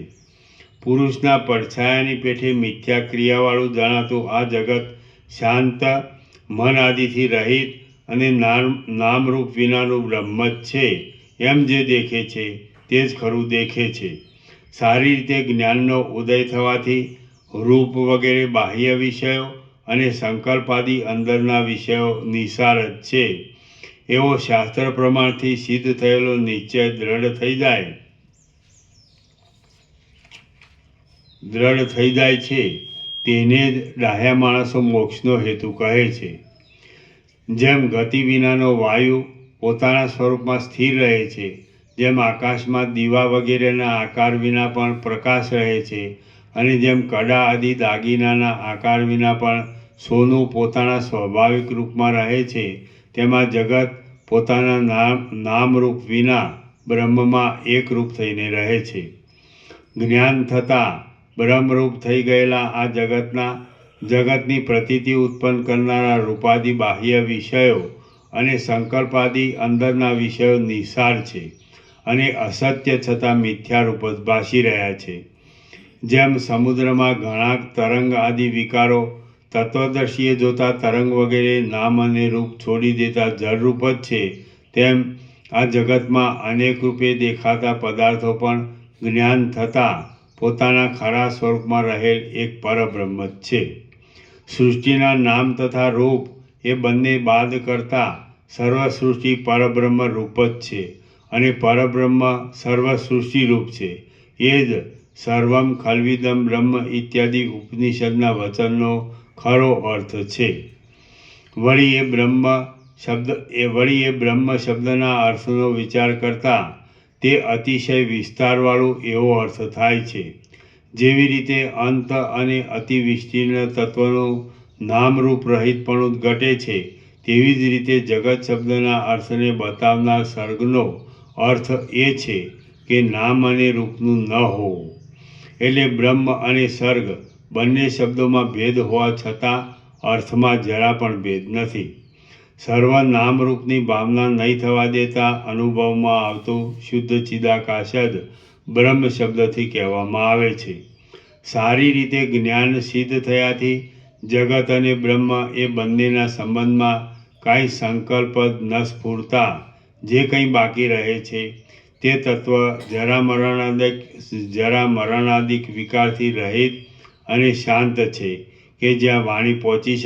પુરુષના પડછાયાની પેઠે મિથ્યા ક્રિયાવાળું જણાતું આ જગત શાંત મન આદિથી રહિત અને નામરૂપ વિનાનું બ્રહ્મ જ છે એમ જે દેખે છે તે જ ખરું દેખે છે. સારી રીતે જ્ઞાનનો ઉદય થવાથી રૂપ વગેરે બાહ્ય વિષયો અને સંકલ્પાદિ અંદરના વિષયો નિસાર જ છે એવો શાસ્ત્ર પ્રમાણથી સિદ્ધ થયેલો નિશ્ચય દ્રઢ થઈ જાય છે. તેને જ ડાહ્યા માણસો મોક્ષનો હેતુ કહે છે. જેમ ગતિ વિનાનો વાયુ પોતાના સ્વરૂપમાં સ્થિર રહે છે, જેમ આકાશમાં દીવા વગેરેના આકાર વિના પણ પ્રકાશ રહે છે, અને જેમ કડા આદિ દાગીનાના આકાર વિના પણ સોનું પોતાના સ્વાભાવિક રૂપમાં રહે છે, તેમાં જગત પોતાના નામરૂપ વિના બ્રહ્મમાં એકરૂપ થઈને રહે છે. જ્ઞાન થતાં બ્રહ્મરૂપ થઈ ગયેલા આ જગતની પ્રતીતિ ઉત્પન્ન કરનારા રૂપાદિ બાહ્ય વિષયો અને સંકલ્પાદિ અંદરના વિષયો નિસાર છે અને અસત્ય છતાં મિથ્યારૂપ જ ભાસી રહ્યા છે. જેમ સમુદ્રમાં ઘણા તરંગ આદિ વિકારો તત્વદર્શીએ જોતા તરંગ વગેરે નામ અને રૂપ છોડી દેતા જળરૂપ જ છે, તેમ આ જગતમાં અનેક રૂપે દેખાતા પદાર્થો પણ જ્ઞાન થતાં પોતાના ખરા સ્વરૂપમાં રહેલ એક પરબ્રહ્મ જ છે. સૃષ્ટિના નામ તથા રૂપ એ બંને બાદ કરતાં સર્વસૃષ્ટિ પરબ્રહ્મ રૂપ જ છે અને પરબ્રહ્મ સર્વસૃષ્ટિ રૂપ છે. એ જ સર્વમ ખલ્વિદમ બ્રહ્મ ઇત્યાદિ ઉપનિષદના વચનનો ખરો અર્થ છે. વળી એ બ્રહ્મ શબ્દના અર્થનો વિચાર કરતાં તે અતિશય વિસ્તારવાળું એવો અર્થ થાય છે. જેવી રીતે અંત અને અતિ વિસ્તીર્ણ તત્વનું નામરૂપ રહિતપણું ઘટે છે, તેવી જ રીતે જગત શબ્દના અર્થને બતાવનાર સર્ગનો અર્થ એ છે કે નામ અને રૂપનું ન હોવું. એટલે બ્રહ્મ અને સર્ગ બંને શબ્દોમાં ભેદ હોવા છતાં અર્થમાં જરા પણ ભેદ નથી. સર્વ નામરૂપની ભાવના નહીં થવા દેતા અનુભવમાં આવતું શુદ્ધ ચિદાકાશ જ બ્રહ્મ શબ્દથી કહેવામાં આવે છે. સારી રીતે જ્ઞાન સિદ્ધ થયાથી જગત અને બ્રહ્મ એ બંનેના સંબંધમાં કાંઈ સંકલ્પ ન સ્ફૂરતા જે કંઈ બાકી રહે છે તે તત્વ જરા મરણાદિક વિકારથી રહિત અને શાંત છે, કે જ્યાં વાણી પહોંચી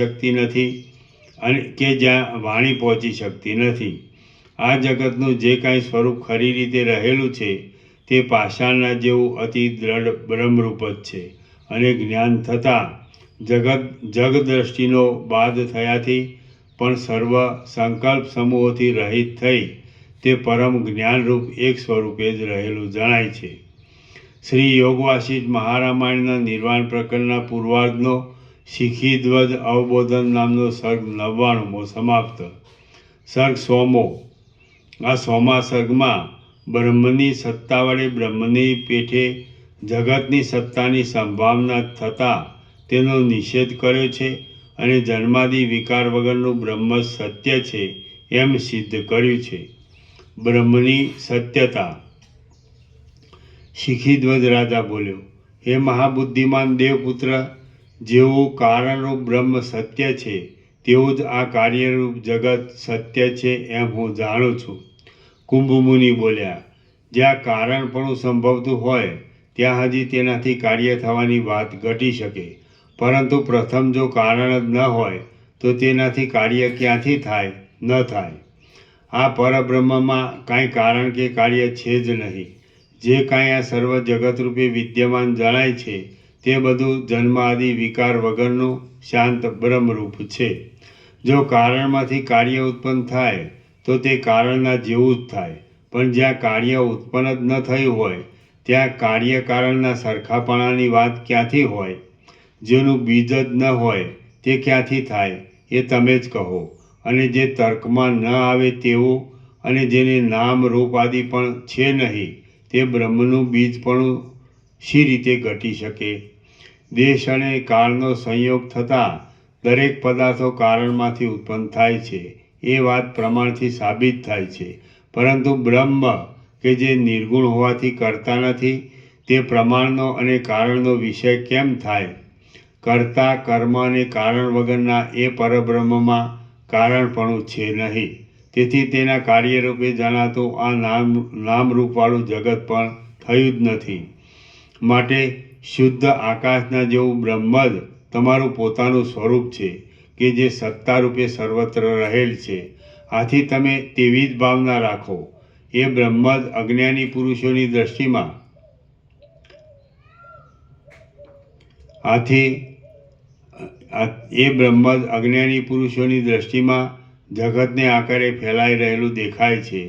શકતી નથી. આ જગતનું જે કાંઈ સ્વરૂપ ખરી રીતે રહેલું છે તે પાષાણના જેવું અતિ દ્રઢ બ્રહ્મરૂપ જ છે અને જ્ઞાન થતાં જગદ્રષ્ટિનો બાદ થયાથી પણ સર્વ સંકલ્પ સમૂહોથી રહિત થઈ તે પરમ જ્ઞાનરૂપ એક સ્વરૂપે જ રહેલું જણાય છે. શ્રી યોગવાસિષ્ઠ મહારામાયણના નિર્વાણ પ્રકરણના પૂર્વાર્ધનો શિખીધ્વજ અવબોધન નામનો સર્ગ 99મો સમાપ્ત. સર્ગ 100મો. આ 100મા સર્ગમાં બ્રહ્મની સત્તા વડે બ્રહ્મની પેઠે જગતની સત્તાની સંભાવના થતાં તેનો નિષેધ કર્યો છે અને જન્માદિ વિકાર વગરનું બ્રહ્મ સત્ય છે એમ સિદ્ધ કર્યું છે. બ્રહ્મની સત્યતા. શિખીધ્વજ રાજા બોલ્યો, હે મહાબુદ્ધિમાન દેવપુત્ર, જેવું કારણરૂપ બ્રહ્મ સત્ય છે તેવું જ આ કાર્યરૂપ જગત સત્ય છે એમ હું જાણું છું. કુંભમુનિ બોલ્યા, જ્યાં કારણપણું સંભવતું હોય ત્યાં હજી તેનાથી કાર્ય થવાની વાત ઘટી શકે, પરંતુ પ્રથમ જો કારણ જ ન હોય તો તેનાથી કાર્ય ક્યાંથી થાય? ન થાય. આ પરબ્રહ્મમાં કાંઈ કારણ કે કાર્ય છે જ નહીં. જે કાંઈ આ સર્વ જગતરૂપે વિદ્યમાન જણાય છે તે બધું જન્મ આદિ વિકાર વગરનું શાંત બ્રહ્મરૂપ છે. જો કારણમાંથી કાર્ય ઉત્પન્ન થાય તો તે કારણના જેવું જ થાય, પણ જ્યાં કાર્ય ઉત્પન્ન જ ન થયું હોય ત્યાં કાર્ય કારણના સરખાપણાની વાત ક્યાંથી હોય? જેનું બીજ જ ન હોય તે ક્યાંથી થાય એ તમે જ કહો. અને જે તર્કમાં ન આવે તેવું અને જેને નામ રૂપ આદિ પણ છે નહીં તે બ્રહ્મનું બીજપણું શી રીતે ઘટી શકે? દેશ અને કાળનો સંયોગ થતાં દરેક પદાર્થો કારણમાંથી ઉત્પન્ન થાય છે એ વાત પ્રમાણથી સાબિત થાય છે, પરંતુ બ્રહ્મ કે જે નિર્ગુણ હોવાથી કરતા નથી તે પ્રમાણનો અને કારણનો વિષય કેમ થાય? કર્તા કર્મ અને કારણ વગરના એ પરબ્રહ્મમાં કારણપણું છે નહીં. તેથી તેના કાર્યરૂપે જણાતું આ નામરૂપવાળું જગત પણ થયું જ નથી. માટે શુદ્ધ આકાશના જેવું બ્રહ્મ જ તમારું પોતાનું સ્વરૂપ છે કે જે સત્તારૂપે સર્વત્ર રહેલ છે. આથી તમે તેવી જ ભાવના રાખો. એ બ્રહ્મ જ અજ્ઞાની પુરુષોની દ્રષ્ટિમાં જગતને આકારે ફેલાઈ રહેલું દેખાય છે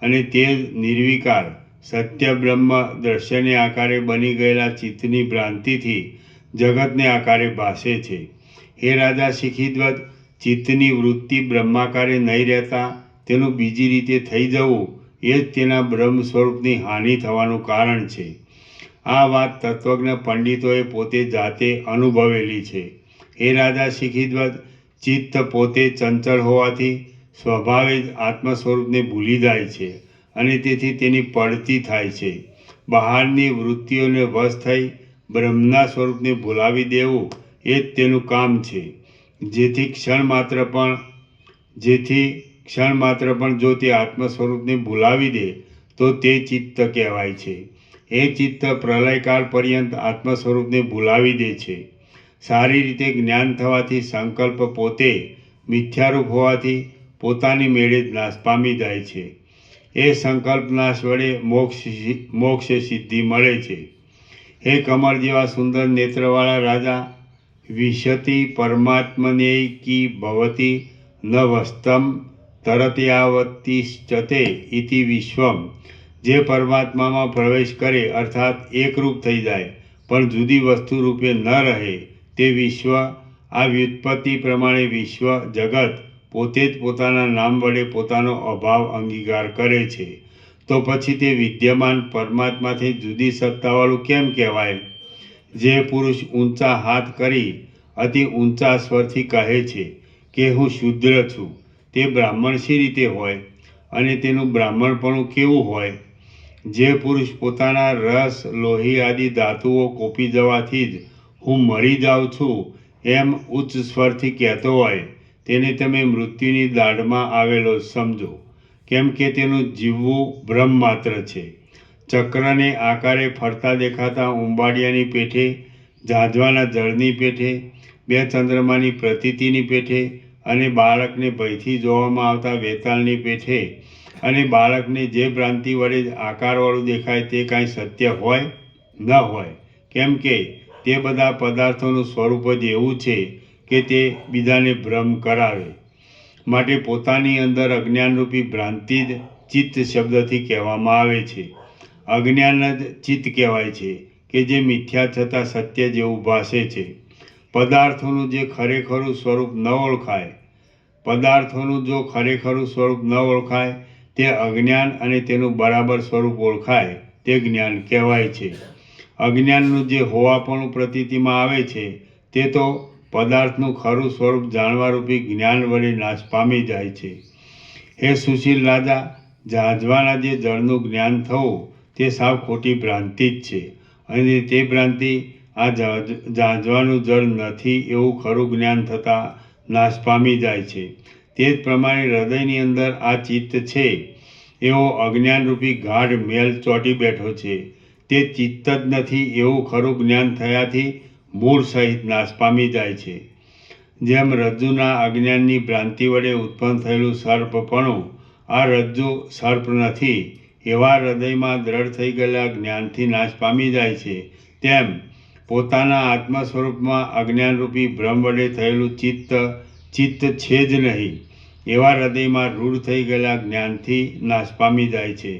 અને તે જ નિર્વિકાર સત્ય બ્રહ્મ દ્રશ્યને આકારે બની ગયેલા ચિત્તની ભ્રાંતિથી જગતને આકારે ભાસે છે. હે રાજા શિખીધ્વજ, ચિત્તની વૃત્તિ બ્રહ્માકારે નહીં રહેતા તેનું બીજી રીતે થઈ જવું એ જ તેના બ્રહ્મ સ્વરૂપની હાનિ થવાનું કારણ છે. આ વાત તત્વજ્ઞ પંડિતોએ પોતે જાતે અનુભવેલી છે. હે રાજા શિખીધ્વજ, ચિત્ત પોતે ચંચળ હોવાથી સ્વભાવે જ આત્મ સ્વરૂપને ભૂલી જાય છે અને તેથી તેની પડતી થાય છે. બહારની વૃત્તિઓને વશ થઈ બ્રહ્મના સ્વરૂપને ભૂલાવી દેવું એ જ તેનું કામ છે. જેથી ક્ષણ માત્ર પણ જો તે આત્મ સ્વરૂપને ભૂલાવી દે તો તે ચિત્ત કહેવાય છે. એ ચિત્ત પ્રલયકાળ પર્યંત આત્મ સ્વરૂપને ભૂલાવી દે છે. સારી રીતે જ્ઞાન થવાથી સંકલ્પ પોતે મિથ્યારૂપ હોવાથી પોતાની મેળે જ નાશ પામી જાય છે. એ સંકલ્પ નાશ વડે મોક્ષ સિદ્ધિ મળે છે. હે કમળ જેવા સુંદર નેત્રવાળા રાજા, વિશતિ પરમાત્મનેયકી ભવતી ન વસ્તમ તરતયાવતિશ્ચતે ઇતિ વિશ્વમ. જે પરમાત્મામાં પ્રવેશ કરે અર્થાત એકરૂપ થઈ જાય પણ જુદી વસ્તુ રૂપે ન રહે તે વિશ્વ. આ વ્યુત્પત્તિ પ્રમાણે વિશ્વ જગત પોતે જ પોતાના નામ વડે પોતાનો અભાવ અંગીકાર કરે છે. તો પછી તે વિદ્યમાન પરમાત્માથી જુદી સત્તાવાળું કેમ કહેવાય? જે પુરુષ ઊંચા હાથ કરી અતિ ઊંચા સ્વરથી કહે છે કે હું શુદ્ર છું તે બ્રાહ્મણ શી રીતે હોય અને તેનું બ્રાહ્મણપણું કેવું હોય? જે પુરુષ પોતાના રસ લોહી આદિ ધાતુઓ કોપી જવાથી જ હું મરી જાઉં છું એમ ઉચ્ચ સ્વરથી કહેતો હોય તેને તમે મૃત્યુની દાઢમાં આવેલો સમજો, કેમ કે તેનું જીવવું ભ્રમ માત્ર છે. ચક્રને આકારે ફરતા દેખાતા ઉંબાડિયાની પેઠે, ઝાંઝવાના જળની પેઠે, બે ચંદ્રમાની પ્રતીતિની પેઠે અને બાળકને ભયથી જોવામાં આવતા વેતાળની પેઠે અને બાળકને જે ભ્રાંતિ વડે જ આકારવાળું દેખાય તે કાંઈ સત્ય હોય? ન હોય. કેમ કે તે બધા પદાર્થોનું સ્વરૂપ જ એવું છે કે તે બીજાને ભ્રમ કરાવે. માટે પોતાની અંદર અજ્ઞાનરૂપી ભ્રાંતિ જ ચિત્ત શબ્દથી કહેવામાં આવે છે. અજ્ઞાન જ ચિત્ત કહેવાય છે કે જે મિથ્યા છતાં સત્ય જેવું ભાસે છે. પદાર્થોનું જો ખરેખરું સ્વરૂપ ન ઓળખાય તે અજ્ઞાન અને તેનું બરાબર સ્વરૂપ ઓળખાય તે જ્ઞાન કહેવાય છે. અજ્ઞાનનું જે હોવાપણું પ્રતીતિમાં આવે છે તે તો પદાર્થનું ખરું સ્વરૂપ જાણવારૂપી જ્ઞાન વડે નાશ પામી જાય છે. હે સુશીલ રાજા, જાંજવાના જે જળનું જ્ઞાન થવું તે સાવ ખોટી ભ્રાંતિ જ છે, અને તે ભ્રાંતિ આ જાંજવાનું જળ નથી એવું ખરું જ્ઞાન થતાં નાશ પામી જાય છે. તે જ પ્રમાણે હૃદયની અંદર આ ચિત્ત છે એવો અજ્ઞાનરૂપી ગાઢ મેલ ચોંટી બેઠો છે. તે ચિત્ત જ નથી એવું ખરું જ્ઞાન થયાથી મૂળ સહિત નાશ પામી જાય છે. જેમ રજ્જુના અજ્ઞાનની ભ્રાંતિ વડે ઉત્પન્ન થયેલું સર્પપણું આ રજ્જુ સર્પ નથી એવા હૃદયમાં દ્રઢ થઈ ગયેલા જ્ઞાનથી નાશ પામી જાય છે, તેમ પોતાના આત્મ સ્વરૂપમાં અજ્ઞાનરૂપી ભ્રમ વડે થયેલું ચિત્ત છે જ નહીં એવા હૃદયમાં રૂઢ થઈ ગયેલા જ્ઞાનથી નાશ પામી જાય છે.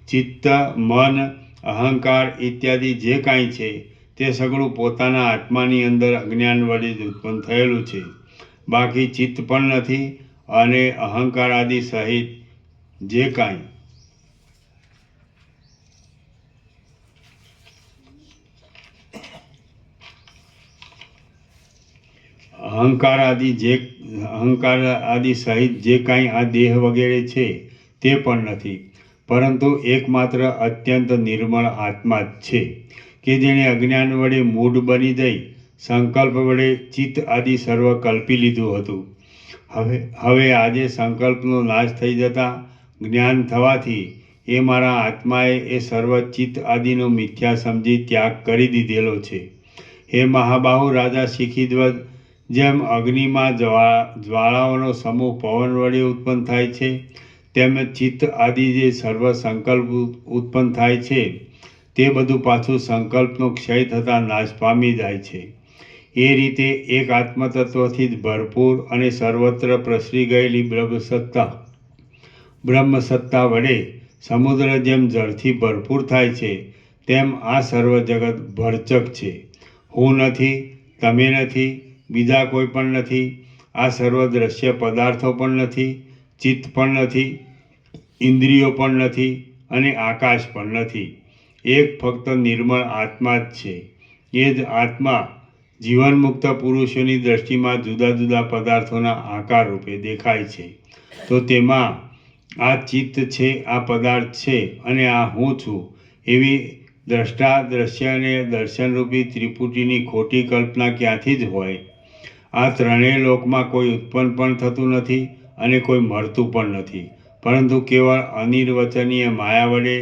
ચિત્ત, મન, અહંકાર ઇત્યાદિ જે કાંઈ છે તે સગળું પોતાના આત્માની અંદર અજ્ઞાન વડે જ ઉત્પન્ન થયેલું છે. બાકી ચિત્ત પણ નથી અને અહંકાર આદિ સહિત જે કાંઈ અહંકાર આદિ સહિત જે કાંઈ આ દેહ વગેરે છે તે પણ નથી, પરંતુ એકમાત્ર અત્યંત નિર્મળ આત્મા જ છે કે જેણે અજ્ઞાન વડે મૂઢ બની જઈ સંકલ્પ વડે ચિત્ત આદિ સર્વ કલ્પી લીધું હતું. હવે આજે સંકલ્પનો નાશ થઈ જતાં જ્ઞાન થવાથી એ મારા આત્માએ એ સર્વ ચિત્ત આદિનો મિથ્યા સમજી ત્યાગ કરી દીધેલો છે. હે મહાબાહુ રાજા શિખીધ્વજ, જેમ અગ્નિમાં જ્વાળાઓનો સમૂહ પવન વડે ઉત્પન્ન થાય છે, તેમ ચિત્ત આદિ જે સર્વ સંકલ્પ ઉત્પન્ન થાય છે તે બધું પાછું સંકલ્પનો ક્ષય થતાં નાશ પામી જાય છે. એ રીતે એક આત્મતત્વથી જ ભરપૂર અને સર્વત્ર પ્રસરી ગયેલી બ્રહ્મસત્તા વડે સમુદ્ર જેમ જળથી ભરપૂર થાય છે, તેમ આ સર્વ જગત ભરચક છે. હું નથી, તમે નથી, બીજા કોઈ પણ નથી, આ સર્વ દ્રશ્ય પદાર્થો પણ નથી, ચિત્ત પણ નથી, ઇન્દ્રિયો પણ નથી અને આકાશ પણ નથી. એક ફક્ત નિર્મળ આત્મા જ છે. એ જ આત્મા જીવનમુક્ત પુરુષોની દ્રષ્ટિમાં જુદા જુદા પદાર્થોના આકાર રૂપે દેખાય છે. તો તેમાં આ ચિત્ત છે, આ પદાર્થ છે અને આ હું છું એવી દ્રષ્ટા, દ્રશ્ય અને દર્શનરૂપી ત્રિપુટીની ખોટી કલ્પના ક્યાંથી જ હોય? આ ત્રણેય લોકમાં કોઈ ઉત્પન્ન પણ થતું નથી અને કોઈ મરતું પણ નથી, પરંતુ કેવળ અનિર્વચનીય માયા વડે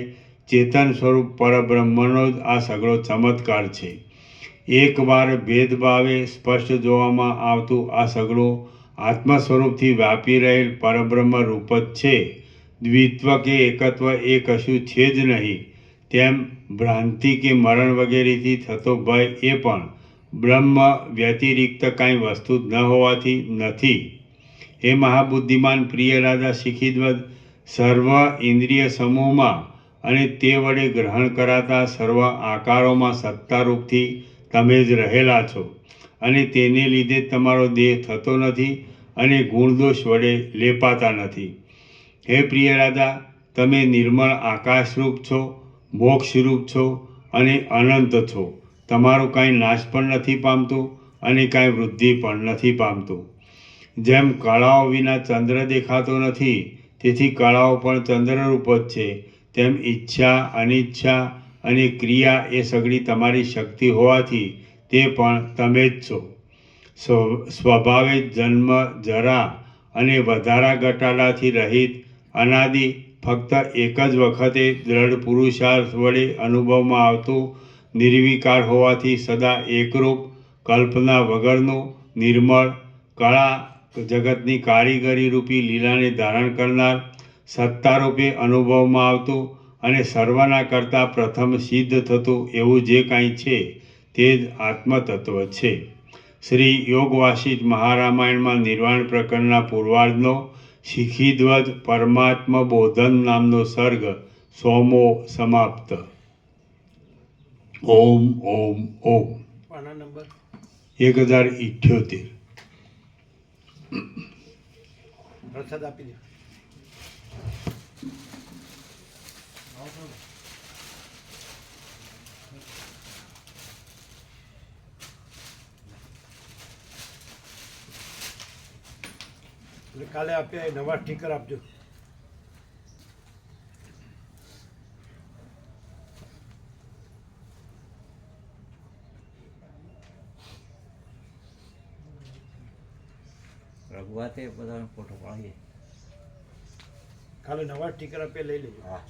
ચેતન સ્વરૂપ પરબ્રહ્મનો જ આ સઘળો ચમત્કાર છે. એકવાર ભેદભાવે સ્પષ્ટ જોવામાં આવતું આ સઘળું આત્મ સ્વરૂપથી વ્યાપી રહેલ પરબ્રહ્મ રૂપ જ છે. દ્વિત્વ કે એકત્વ એ કશું છે જ નહીં. તેમ ભ્રાંતિ કે મરણ વગેરેથી થતો ભય એ પણ બ્રહ્મ વ્યતિરિક્ત કાંઈ વસ્તુ ન હોવાથી નથી. હે મહાબુદ્ધિમાન પ્રિય રાજા શિખીધ્વજ, સર્વ ઇન્દ્રિય સમૂહમાં અને તે વડે ગ્રહણ કરાતા સર્વ આકારોમાં સત્તારૂપથી તમે જ રહેલા છો, અને તેને લીધે તમારો દેહ થતો નથી અને ગુણદોષ વડે લેપાતા નથી. હે પ્રિય રાજા, તમે નિર્મળ આકાશરૂપ છો, મોક્ષરૂપ છો અને અનંત છો. તમારું કાંઈ નાશ પણ નથી પામતું અને કાંઈ વૃદ્ધિ પણ નથી પામતું. જેમ કળાઓ વિના ચંદ્ર દેખાતો નથી, તેથી કળાઓ પણ ચંદ્રરૂપ જ છે, તેમ ઈચ્છા, અનિચ્છા અને ક્રિયા એ સઘળી તમારી શક્તિ હોવાથી તે પણ તમે જ છો. સ્વભાવે જન્મ, જરા અને વધારા ઘટાડાથી રહિત, અનાદિ, ફક્ત એક જ વખતે દ્રઢ પુરુષાર્થ વડે અનુભવમાં આવતું, નિર્વિકાર હોવાથી સદા એકરૂપ, કલ્પના વગરનું, નિર્મળ, કળા જગતની કારીગરી રૂપી લીલાને ધારણ કરનાર, સત્તારૂપે અનુભવમાં આવતું અને સર્વના કરતાં પ્રથમ સિદ્ધ થતું એવું જે કાંઈ છે તે જ આત્મતત્વ છે. શ્રી યોગ વાસિષ્ઠ મહારામાયણમાં નિર્વાણ પ્રકરણના પૂર્વાર્ધનો શિખીધ્વજ પરમાત્મ બોધન નામનો સર્ગ 100મો સમાપ્ત. ઓમ ઓમ ઓમ. પાના નંબર 1078. પ્રસાદ આપી દો. એટલે કાલે આપ્યા એ નવા સ્ટીકર આપજો. રઘુવાતે બધાનો ફોટો પાડીએ. કાલે નવા સ્ટીકર આપ્યા લઈ લેજો. હા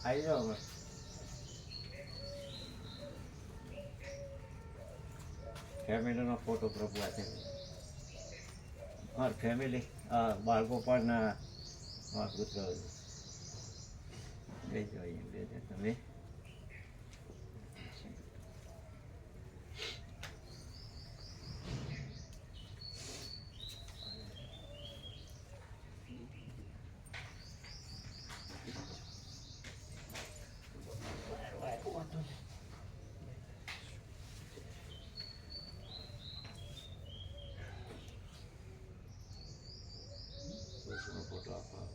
આવી જાઓ હવે. ફેમિલીનો ફોટો પ્રભુઆતે. મારી ફેમિલી બાળગોપાળના મારા પુત્ર બેજો અહીંયા બેજો તમે. ફોટો આપવા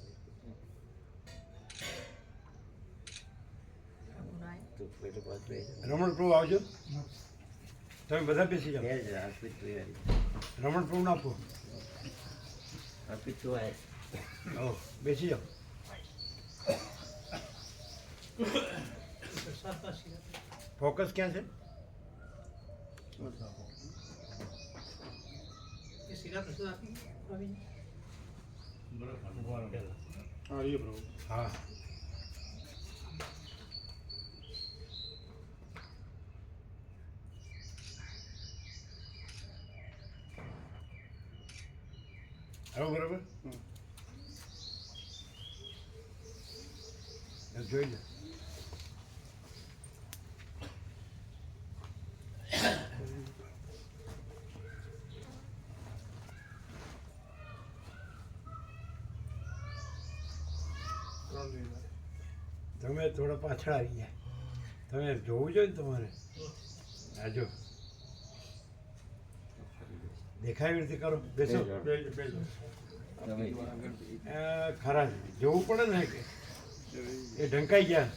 તું પેલું બસ બે રમણ પ્રભુ આવજો. તમે બધા બેસી જાઓ. જ અર્પિત તૈયારી રમણ પ્રભુ આપો. અર્પિત તું આય. હો બેસી જાઓ. ફોકસ ક્યાં છે? હા હવે બરાબર જોઈ લે. તમે થોડા પાછળ આવી ગયા. તમે જોવું જોઈએ ને તમારે. આ જો દેખાય એવી રીતે કરો. બેસો. ખરા છે. જોવું પડે ને કે એ ઢંકાઈ ગયા.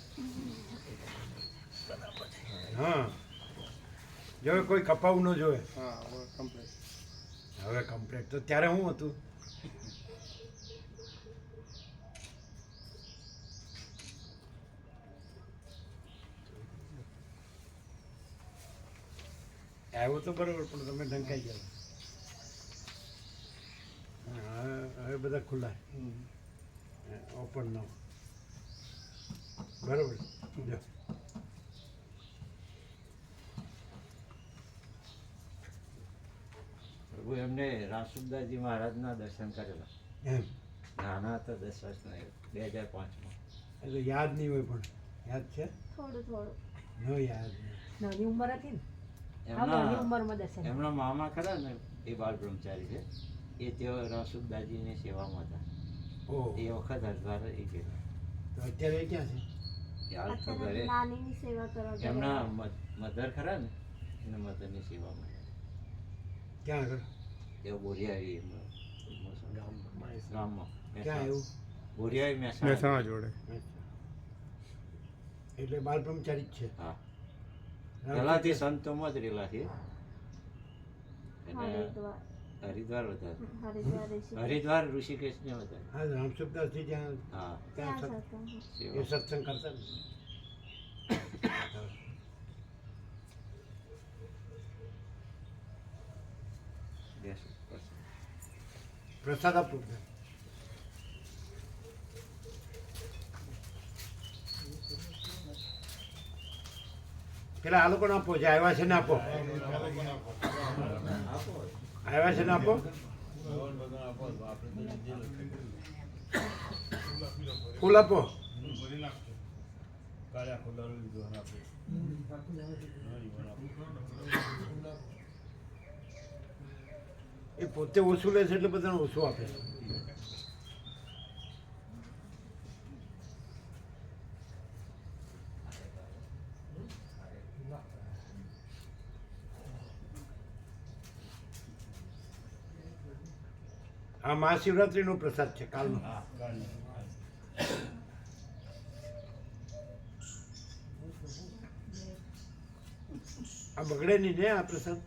હા જો કોઈ કપાવું ન જોવે. હવે કમ્પ્લેટ. તો ત્યારે શું હતું? આવ્યું તો બરાબર પણ તમે ઢંકાઈ ગયા. હવે બધા ખુલ્લા ઓપન ન બરાબર. જો પ્રભુ એમને રાસુદાજી મહારાજના દર્શન કરેલા. એમ નાના હતા 10 વર્ષના 2005માં. એટલે યાદ નહીં હોય પણ યાદ છે? થોડું થોડું ન યાદ નહીં. નાની ઉંમર હતી ને. હા, એમના નાની ઉંમરમાં દર્શન. એમના મામા ખરા ને એ બાળ બ્રહ્મચારી છે. એ તેઓ રાસુદાજીની સેવામાં હતા. ઓહ એ વખત હરદ્વાર એ ગયેલા. તો અત્યારે એ ક્યાં છે? યાદ તો અત્યારે ઘરે નાનીની સેવા કરવા ગયા. એમના મધર ખરા ને એના મધરની સેવામાં ક્યાં આગળ? તેઓ બોરિયાવી ગામમાં ક્યાં આવ્યું? બોરિયાવી મહેસાણા જોડે. એટલે બાલ બ્રહ્મચારી જ છે. હા પહેલાથી સંતોમાં જ રહેલા છે. અને હરિદ્વાર હરિદ્વાર વધારે હરિદ્વાર ઋષિકેશ. હરિદ્વાર ઋષિકેશને વધારે. હા રામસુખદાસજી ત્યાં હા ત્યાં ત્યાં સત- હતા. એ સેવા સત્સંગ કરતા ને. બેસો બસ. પ્રસાદ આપો બધા. પેલા આ લોકોને આપો જે આવ્યા છે ને આપો. આવ્યા છે ને આપો. ફૂલ આપો. એ પોતે ઓછું લે છે એટલે બધાને ઓછું આપે છે. આ મહાશિવરાત્રિનો પ્રસાદ છે કાલનો. આ બગડે નહીં ને આ પ્રસાદ.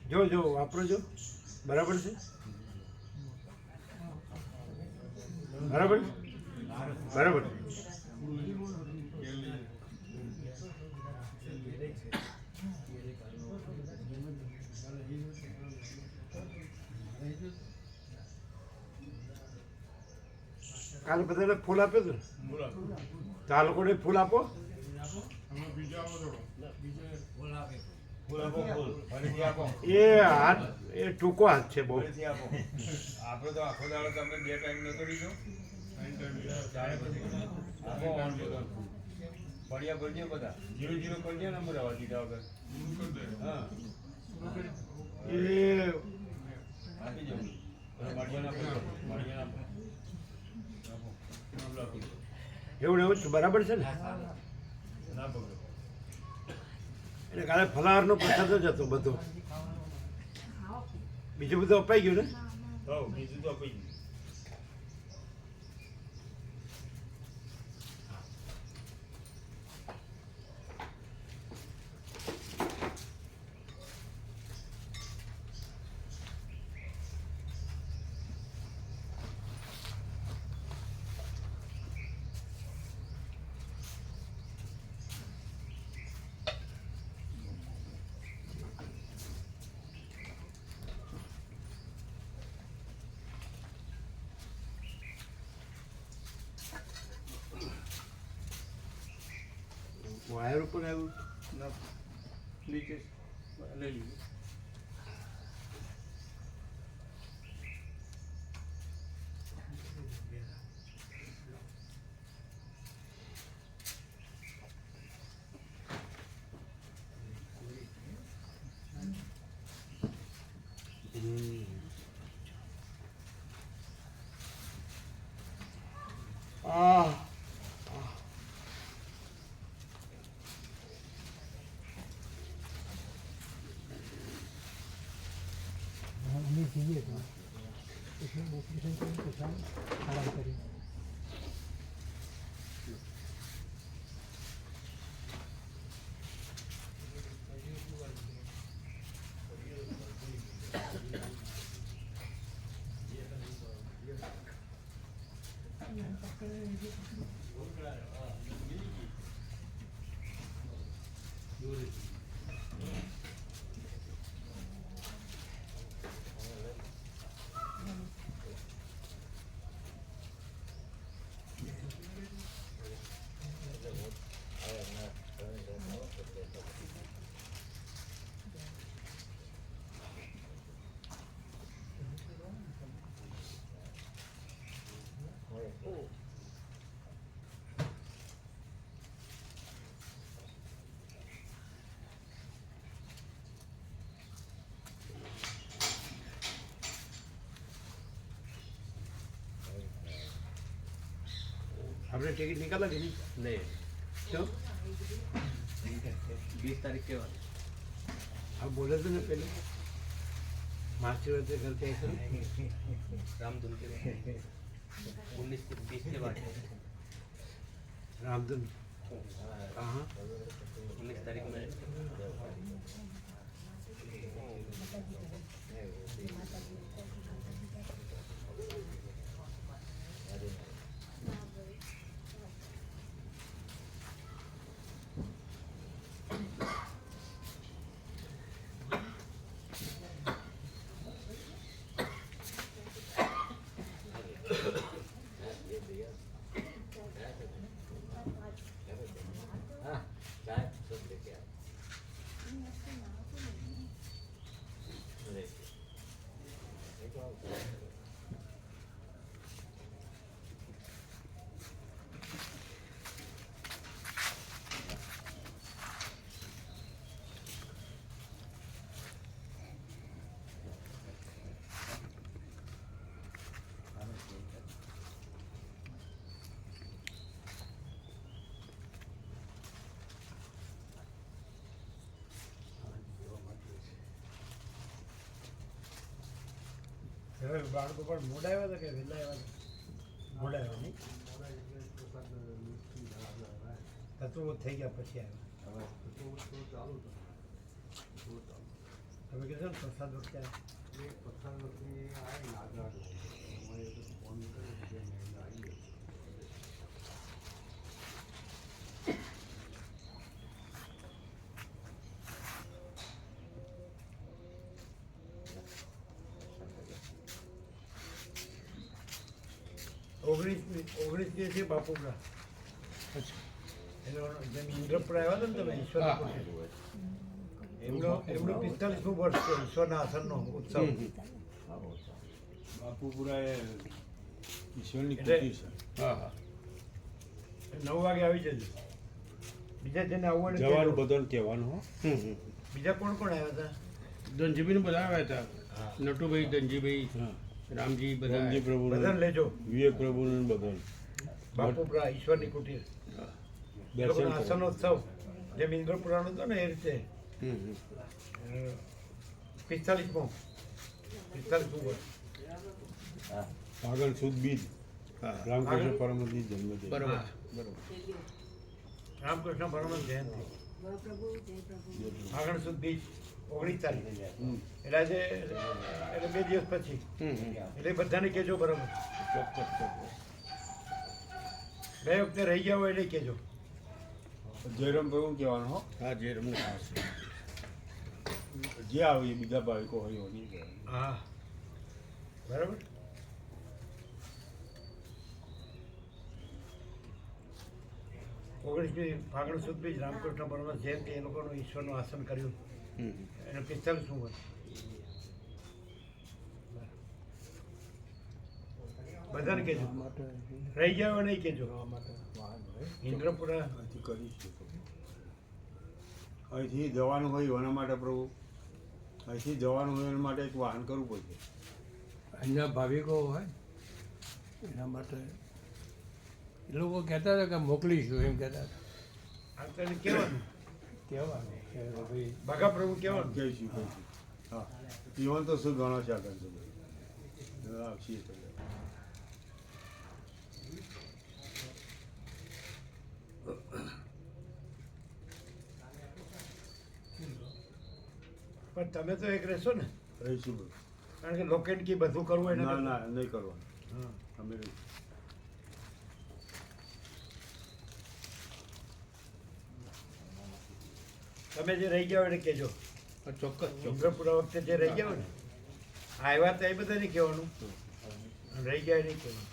જો જો વાપરો જો બરાબર છે. બરાબર બરાબર. કાલે બધાને ફૂલ આપ્યો તો તો આ લોકોને ફૂલ આપો. એ હાથ એ ટૂંકો હાથ છે બહુ. આપણે તો આખો દાડો તમે 2 ટાઈમ નતો લીધો. પડ્યા ભરજો બધા 0-0 કરજો ને અમે રવા દીધા વગર. હા એ આપી જાઉં મળીએ એવું એવું જ બરાબર છે ને. એટલે કાલે ફલાહારનો પ્રસાદ જ હતો બધો. બીજું બધું અપાઈ ગયું ને. બીજું તો આપી ગયું. વાયર ઉપર આવ્યું. નીચે લઈ લીધું. આ જઈએ તો એટલે ઓપરેશન કરીને પછી આરામ કરીએ. આપણે ટિકિટ निकाला कि नहीं? नहीं क्यों? 20 तारीख के बाद आप बोले थे ना पहले महाशिवरात्रि करके ऐसा. रामधुन के बाद 19-20 के बाद रामधन कहाँ? 19 तारीख में હવે બાળકો પણ મોડા આવ્યા હતા કે વહેલા આવ્યા હતા? મોડા આવ્યા નહીં? તત્વો થઈ ગયા પછી આવ્યા. તમે કીધું ને પ્રસાદ વખતે ઓગણીસ દિવસે બાપુરા એનો જેમ ઇન્દ્રપુર આવ્યા હતા ને તમે ઈશ્વર એમનું 45મું વર્ષ છે ઈશ્વરના આસનનો ઉત્સવ. બાપુપુરા એ ઈશ્વરની એટલે- કૃતિ છે. 9 વાગે આવી જજો. બીજા જેને આવવાનું જવાનું કહેજો. બધાને કહેવાનું હો. બીજા કોણ કોણ આવ્યા હતા? ધનજીભાઈ બધા આવ્યા હતા નટુભાઈ ધનજીભાઈ હા. રામજી બધા રામજી પ્રભુને, બધાને લેજો. વિવેક પ્રભુને બધાને બાપુપુરા ઈશ્વરની કુટીર એ દર્શન લોકોનો કરો. આસનોત્સવ જેમ ઇન્દ્રપુરાનો હતો ને એ રીતે 45મું વર્ષ. હા ફાગણ સુદ બીજ રામકૃષ્ણ પરમહંસની જન્મદિન. બરોબર રામકૃષ્ણ પરમહંસ જયંતિ ફાગણ સુદ બીજ 19 તારીખ એટલે આજે એટલે 2 દિવસ પછી એટલે બધાને કહેજો બરાબર. ચોક્કસ ચોક્કસ. બે વખતે રહી ગયા હોય એટલે કહેજો. જયરામ પ્રભુ કહેવાનું હો. હા જે રમને ખાસ જે આવે એ બીજા ભાવિકો હોય એવો નહીં કહેવાનું. હા બરાબર. ઓગણીસમી ફાગણ સુદ બીજ રામકૃષ્ણ પરમહંસ જયંતિ એ લોકોનું ઈશ્વરનું આસન કર્યું એનું 45મું વર્ષ. બધાને કહેજો રહી ગયા હોય નહીં કહેજો. ઇન્દ્રપુરા અહીંથી કરીશું તો. અહીંથી જવાનું હોય એના માટે પ્રભુ અહીંથી જવાનું હોય એના માટે એક વાહન કરવું પડશે. અહીંના ભાવિકો હોય એના માટે એ લોકો કહેતા હતા કે મોકલીશું એમ કહેતા હતા આ તો એને કહેવાનું કહેવાનું કે ભાઈ ભાગા પ્રભુ કહેવાનું. કહીશું કહીશું. હા પીવાનું તો શું ઘણો છે આગળ આવશે તો. પણ તમે તો એક રહેશો ને રહીશું બધું. કારણ કે લોકેટ કી બધું કરવું હોય ના ને. ના નહીં કરવાનું. હા અમે રહીશું. તમે જે રહી ગયા હોય એને કહેજો. ચોક્કસ ચોક્કસ ઇન્દ્રપુરા વખતે જે રહી ગયા હોય ને આવ્યા તો એ બધાને કહેવાનું અને રહી ગયા એ નહીં કહેવાનું.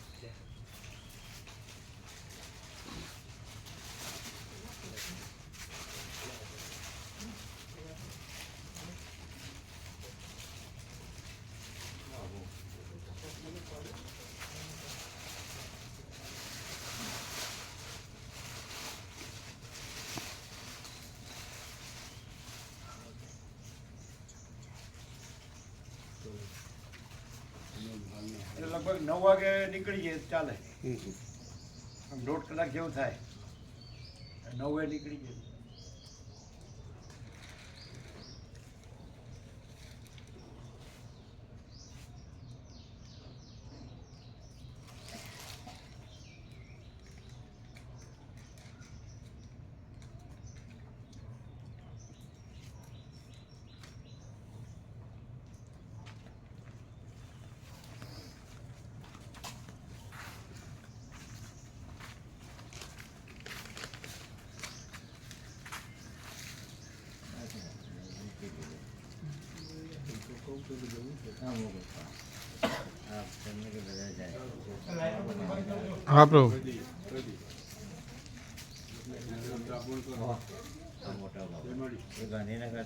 એટલે લગભગ 9 વાગે નીકળી જઈએ તો ચાલે. આમ 1.5 કલાક જેવું થાય. 9 વાગે નીકળી જઈએ. હા મોકલો હા તમને કે બધા જાય હા પ્રભુ આ મોટા બાબા એ ગાંધીનગર